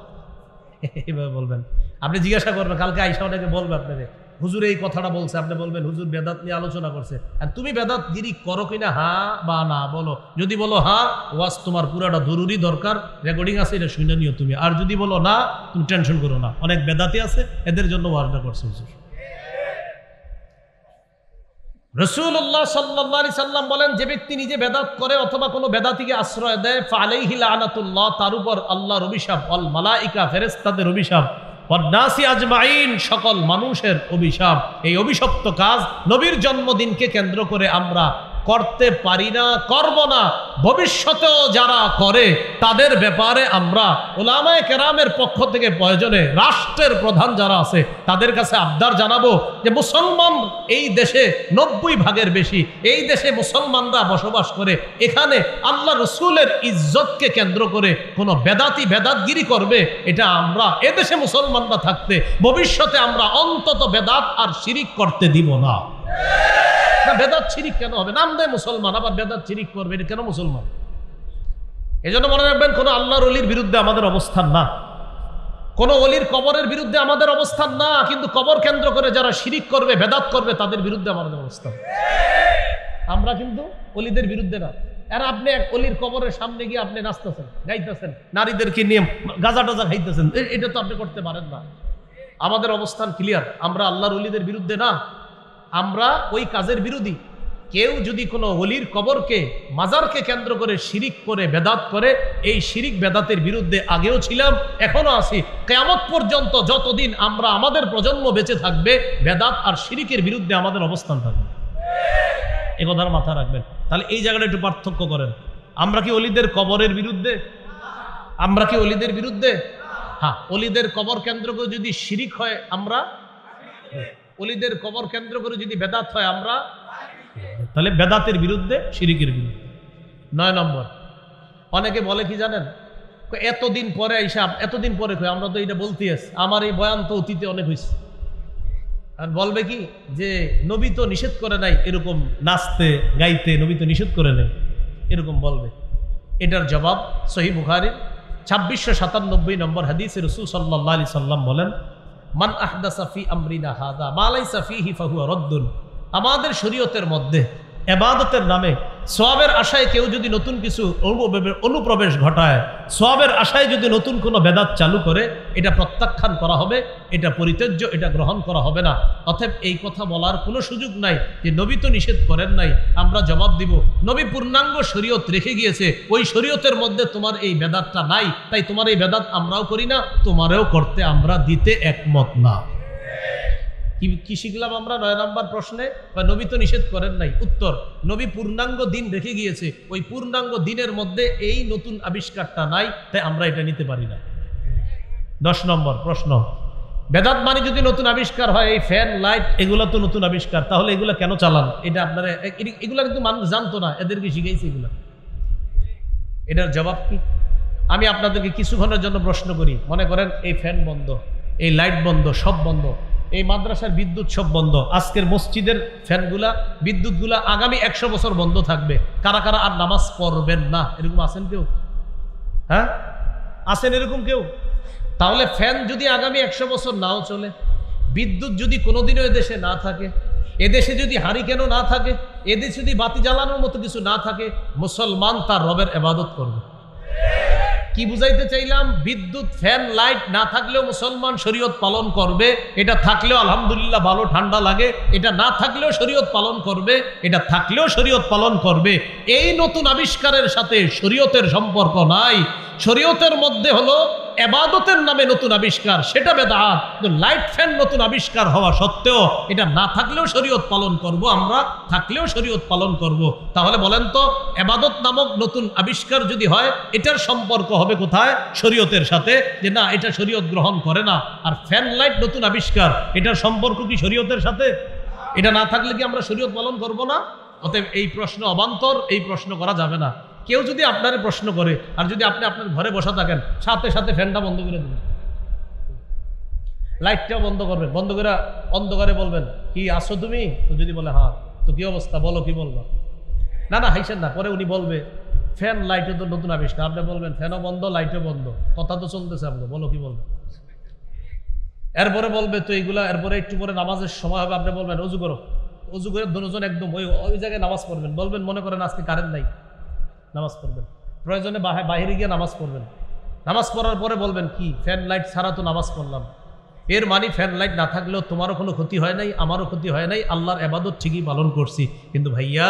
[SPEAKER 1] এইভাবে বলবেন। আপনি জিজ্ঞাসা করবেন, কালকে আইসা অনেকে বলবে আপনাকে, হুজুর এই কথাটা বলছে, আপনি বলবেন হুজুর বেদাত নিয়ে আলোচনা করছে, আর তুমি বেদাত গিরি করো কিনা হ্যাঁ বা না বলো। যদি বলো হ্যাঁ, ওয়াজ তোমার পুরাটা জরুরি দরকার, রেকর্ডিং আছে, এটা শুনে নিও তুমি। আর যদি বলো না, তুমি টেনশন করো না, অনেক বেদাতি আছে, এদের জন্য ওয়াজটা করছে হুজুর। রাসূলুল্লাহ সাল্লাল্লাহু আলাইহি সাল্লাম বলেন, যে ব্যক্তি নিজে বেদাত করে অথবা কোনো বেদাতিকে আশ্রয় দেয়, ফালাইহি লানাতুল্লাহ, তার উপর আল্লাহর অভিশাপ, আল মালাইকা, ফেরেশতাদের অভিশাপ, ওয়ান্নাসি আজমাইন, সকল মানুষের অভিশাপ। এই অভিশপ্ত কাজ নবীর জন্মদিনকে কেন্দ্র করে আমরা করতে পারি না, করব না। ভবিষ্যতেও যারা করে তাদের ব্যাপারে আমরা উলামায়ে কেরামের পক্ষ থেকে প্রয়োজনে রাষ্ট্রের প্রধান যারা আছে তাদের কাছে আবদার জানাবো যে মুসলমান এই দেশে 90 ভাগের বেশি, এই দেশে মুসলমানরা বসবাস করে, এখানে আল্লাহ রসুলের ইজ্জতকে কেন্দ্র করে কোনো বেদাতি বেদাতগিরি করবে, এটা আমরা এদেশে মুসলমানরা থাকতে ভবিষ্যতে আমরা অন্তত বেদাত আর শিরিক করতে দিব না। বেদাত শিরিক কেন হবে? নাম দেয় মুসলমান, আবার বেদাত শিরিক করবে, এটা কেন মুসলমান? এই জন্য মনে রাখবেন, কোনো আল্লাহর ওলির বিরুদ্ধে আমাদের অবস্থান না, কোনো ওলির কবরের বিরুদ্ধে আমাদের অবস্থান না, কিন্তু কবর কেন্দ্র করে যারা শিরিক করবে, বেদাত করবে, তাদের বিরুদ্ধে আমাদের অবস্থান। আমরা কিন্তু ওলিদের বিরুদ্ধে না। আর আপনি এক অলির কবরের সামনে গিয়ে আপনি নাচতেছেন, গাইতেছেন, নারীদেরকে নিয়ে গাঁজা টাজা খাইতেছেন, এটা তো আপনি করতে পারেন না। আমাদের অবস্থান ক্লিয়ার, আমরা আল্লাহর ওলিদের বিরুদ্ধে না, আমরা ওই কাজের বিরোধী। কেউ যদি কোনো ওলির কবরকে, মাজারকে কেন্দ্র করে শিরিক করে, বেদাত করে, এই শিরিক বেদাতের বিরুদ্ধে আগেও ছিলাম, এখনো আছি। কিয়ামত পর্যন্ত যতদিন আমরা, আমাদের প্রজন্ম বেঁচে থাকবে, বেদাত আর শিরিকের বিরুদ্ধে আমাদের অবস্থান থাকবে। এ কথার মাথা রাখবেন। তাহলে এই জায়গাটা একটু পার্থক্য করেন। আমরা কি ওলিদের কবরের বিরুদ্ধে? আমরা কি ওলিদের বিরুদ্ধে? হ্যাঁ, ওলিদের কবর কেন্দ্র করে যদি শিরিক হয় আমরা, ওলিদের কবর কেন্দ্র করে যদি বেদাত হয় আমরা, তাহলে বেদাতের বিরুদ্ধে, শিরিকের বিরুদ্ধে। 9 নম্বর, অনেকে বলে কি জানেন, এতদিন পরে হিসাব, এতদিন পরে আমরা তো এটা বলতে আছি, আমার এই বয়ান তো অতীতে অনেক হয়েছে। আর বলবে কি যে নবী তো নিষেধ করে নাই এরকম নাচতে গাইতে, নবী তো নিষেধ করে নাই, এরকম বলবে। এটার জবাব সহিহ বুখারীর 2697 নম্বর হাদিসে রাসূল সাল্লাল্লাহু আলাইহি সাল্লাম বলেন, মান আহদাসা ফি আমরিনা হাযা মা লাইসা ফিহি ফাহুয়া রাদ্দুন। আমাদের শরীয়তের মধ্যে ইবাদতের নামে সওয়াবের আশায় কেউ যদি নতুন কিছু অনুপ্রবেশ ঘটায়, সওয়াবের আশায় যদি নতুন কোনো বেদাত চালু করে, এটা প্রত্যাখ্যান করা হবে, এটা পরিত্যাজ্য, এটা গ্রহণ করা হবে না। অতএব এই কথা বলার কোনো সুযোগ নাই যে নবী তো নিষেধ করেন নাই। আমরা জবাব দিব, নবী পূর্ণাঙ্গ শরীয়ত রেখে গিয়েছে, ওই শরীয়তের মধ্যে তোমার এই বেদাতটা নাই, তাই তোমার এই বেদাত আমরাও করি না, তোমারেও করতে আমরা দিতে একমত না। কি শিখলাম আমরা 9 নম্বর প্রশ্নে? নবী তো নিষেধ করেন নাই। উত্তর, নবী পূর্ণাঙ্গ দিন রেখে গিয়েছে, ওই পূর্ণাঙ্গ দিনের মধ্যে এই নতুন আবিষ্কারটা নাই, তাই আমরা এটা নিতে পারি না। 10 নম্বর প্রশ্ন, বেদাত মানে যদি নতুন আবিষ্কার হয়, এই ফ্যান লাইট এগুলো তো নতুন আবিষ্কার, তাহলে এগুলো কেন চালান? এটা আপনারা, এগুলো কিন্তু মানুষ জানতো না, এদেরকে শিখাইছে এগুলো। এটার জবাব কি? আমি আপনাদেরকে কিছুক্ষণের জন্য প্রশ্ন করি, মনে করেন এই ফ্যান বন্ধ, এই লাইট বন্ধ, সব বন্ধ, এই মাদ্রাসার বিদ্যুৎ সব বন্ধ, আজকের মসজিদের ফ্যানগুলা বিদ্যুৎগুলা আগামী 100 বছর বন্ধ থাকবে, কারা কারা আর নামাজ পড়বেন না? এরকম আছেন কেউ? হ্যাঁ আছেন এরকম কেউ? তাহলে ফ্যান যদি আগামী 100 বছর নাও চলে, বিদ্যুৎ যদি কোনোদিনও এদেশে না থাকে, এদেশে যদি হারিকেনও না থাকে, এদেশে যদি বাতি জ্বালানোর মতো কিছু না থাকে, মুসলমান তার রবের ইবাদত করবে। কি বুঝাইতে চাইলাম? বিদ্যুৎ ফ্যান লাইট না থাকলেও মুসলমান শরীয়ত পালন করবে, এটা থাকলেও আলহামদুলিল্লাহ ভালো ঠান্ডা লাগে, এটা না থাকলেও শরীয়ত পালন করবে, এটা থাকলেও শরীয়ত পালন করবে। এই নতুন আবিষ্কারের সাথে শরীয়তের সম্পর্ক নাই। শরীয়তের মধ্যে হলো ইবাদতের নামে নতুন আবিষ্কার, সেটা বেদাত। লাইট ফ্যান নতুন আবিষ্কার হওয়া সত্ত্বেও এটা না থাকলেও শরীয়ত পালন করব আমরা, থাকলেও শরীয়ত পালন করব। তাহলে বলেন তো, ইবাদত নামক নতুন আবিষ্কার যদি হয়, এটার সম্পর্ক হবে কোথায়? শরীয়তের সাথে, যে না এটা শরীয়ত গ্রহণ করে না। আর ফ্যান লাইট নতুন আবিষ্কার, এটার সম্পর্ক কি শরীয়তের সাথে? এটা না থাকলে কি আমরা শরীয়ত পালন করব না? অতএব এই প্রশ্ন অবান্তর, এই প্রশ্ন করা যাবে না। কেউ যদি আপনার প্রশ্ন করে, আর যদি আপনি আপনার ঘরে বসা থাকেন, সাথে সাথে ফ্যানটা বন্ধ করে দেবেন, লাইটটাও বন্ধ করবেন, বন্ধ করে অন্ধকারে বলবেন, কি আসো তুমি? তো যদি বলে হ্যাঁ, তো কি অবস্থা, বলো কি বলবা? না না হাইছেন না, পরে উনি বলবে ফ্যান লাইটও তো নতুন আবিষ্কার। আপনি বলবেন ফ্যানও বন্ধ, লাইটও বন্ধ, কথা তো চলতেছে, আপনি বলো কি বলবো? এরপরে বলবে তো এইগুলা, এরপরে একটু পরে নামাজের সময় হবে, আপনি বলবেন অজু করো, অজু করে দুজন একদম ওই জায়গায় নামাজ পড়বেন। বলবেন মনে করেন আজকে কারেন্ট নাই, নামাজ পড়বেন, প্রয়োজনে বাহিরে গিয়ে নামাজ পড়বেন। নামাজ পড়ার পরে বলবেন কি ফ্যান লাইট ছাড়া তো নামাজ পড়লাম। এর মানে ফ্যান লাইট না থাকলেও তোমারও কোনো ক্ষতি হয় নাই, আমারও ক্ষতি হয় নাই, আল্লাহর ইবাদত ঠিকই পালন করছি। কিন্তু ভাইয়া,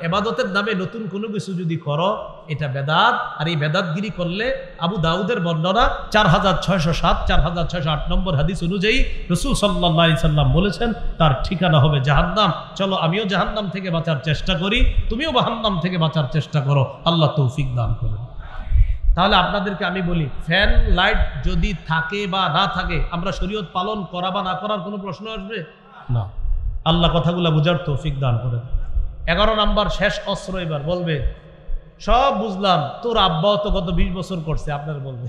[SPEAKER 1] ইবাদতের নামে নতুন কোনো কিছু যদি করো, এটা বেদাত। আর এই বেদাতগিরি করলে আবু দাউদের বর্ণনা 4607 4608 নম্বর হাদিস অনুযায়ী রাসূল সাল্লাল্লাহু আলাইহি সাল্লাম বলেছেন তার ঠিকানা হবে জাহান্নাম। চলো আমিও জাহান্নাম থেকে বাঁচার চেষ্টা করি, তুমিও জাহান্নাম থেকে বাঁচার চেষ্টা করো। আল্লাহ তৌফিক দান করেন। তাহলে আপনাদেরকে আমি বলি, ফ্যান লাইট যদি থাকে বা না থাকে, আমরা শরীয়ত পালন করা বা না করার কোনো প্রশ্ন আসবে না। আল্লাহ কথাগুলো বুঝার তৌফিক দান করেন। 11 নাম্বার শেষ অস্ত্র, এবার বলবে সব বুঝলাম, তোর আব্বাও তো গত 20 বছর করছে, আপনার বলবে।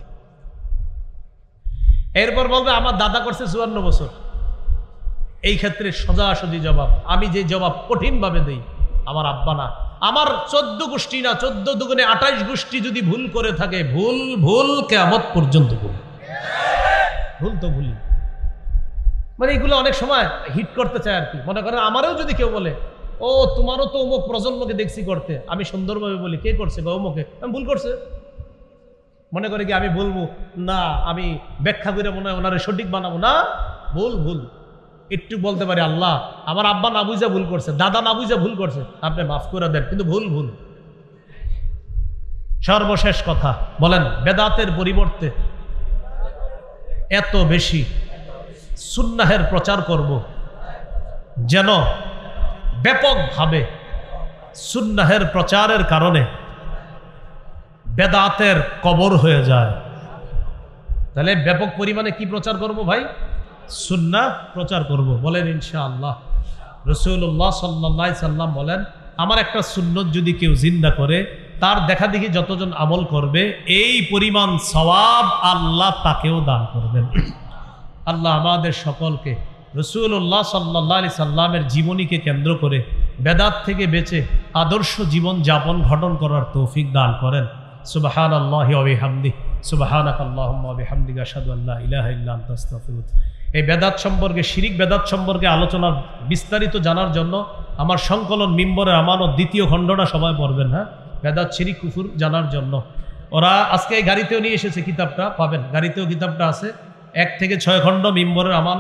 [SPEAKER 1] এরপর বলবে আমার দাদা করছে 54 বছর। এই ক্ষেত্রে সোজাসুজি জবাব, আমি যে জবাব কঠিনভাবে দেই, আমার আব্বা না, আমার 14 গোষ্ঠী না, 14 দুগুণে 28 গোষ্ঠী যদি ভুল করে থাকে, ভুল ভুল কিয়ামত পর্যন্ত ভুল, ভুল তো ভুলি। মানে এগুলো অনেক সময় হিট করতে চায় আর কি। মনে করেন আমারও যদি কেউ বলে ও তোমারও তো অমুক প্রজন্মকে দেখছি করতে, আমি সুন্দরভাবে বলি কে করছে বা অমুকে, আমি ভুল করছে মনে করে কি আমি বলবো না, আমি ব্যাখ্যা করে মনে হয় ওনারে সঠিক বানাবো না, ভুল ভুল একটু বলতে পারি আল্লাহ আমার আব্বা না বুঝা ভুল করছে, দাদা না বুঝা ভুল করছে, আপনি মাফ করে দেন, কিন্তু ভুল ভুল। সর্বশেষ কথা বলেন, বেদাতের পরিবর্তে এত বেশি সুন্নাহের প্রচার করব যেন ব্যাপকভাবে সুন্নাহের প্রচারের কারণে বেদাতের কবর হয়ে যায়। তাহলে ব্যাপক পরিমাণে কি প্রচার করব ভাই? সুন্নাহ প্রচার করব। বলেন ইনশাআল্লাহ। রাসূলুল্লাহ সাল্লাল্লাহু আলাইহি সাল্লাম বলেন, আমার একটা সুন্নত যদি কেউ জিন্দা করে, তার দেখা দেখি যতজন আমল করবে এই পরিমাণ সওয়াব আল্লাহ তাকেও দান করবেন। আল্লাহ আমাদের সকলকে রাসূলুল্লাহ সাল্লাল্লাহু আলাইহি সাল্লামের জীবনীকে কেন্দ্র করে বেদাত থেকে বেঁচে আদর্শ জীবন যাপন গঠন করার তৌফিক দান করেন। সুবহানাল্লাহি ওয়া বিহামদিহি, সুবহানাকাল্লাহুম্মা ওয়া বিহামদিকা আশহাদু আল্লা ইলাহা ইল্লা আনতা আস্তাগফিরুকা। এই বেদাত সম্পর্কে, শিরিক বেদাত সম্পর্কে আলোচনা বিস্তারিত জানার জন্য আমার সংকলন মিম্বরের আমানত 2য় খণ্ডটা সবাই পড়বেন। হ্যাঁ, বেদাত শিরিক কুফর জানার জন্য। ওরা আজকে এই গাড়িতেও নিয়ে এসেছে, কিতাবটা পাবেন, গাড়িতেও কিতাবটা আছে, 1 থেকে 6 খণ্ড মিম্বরের আমানত।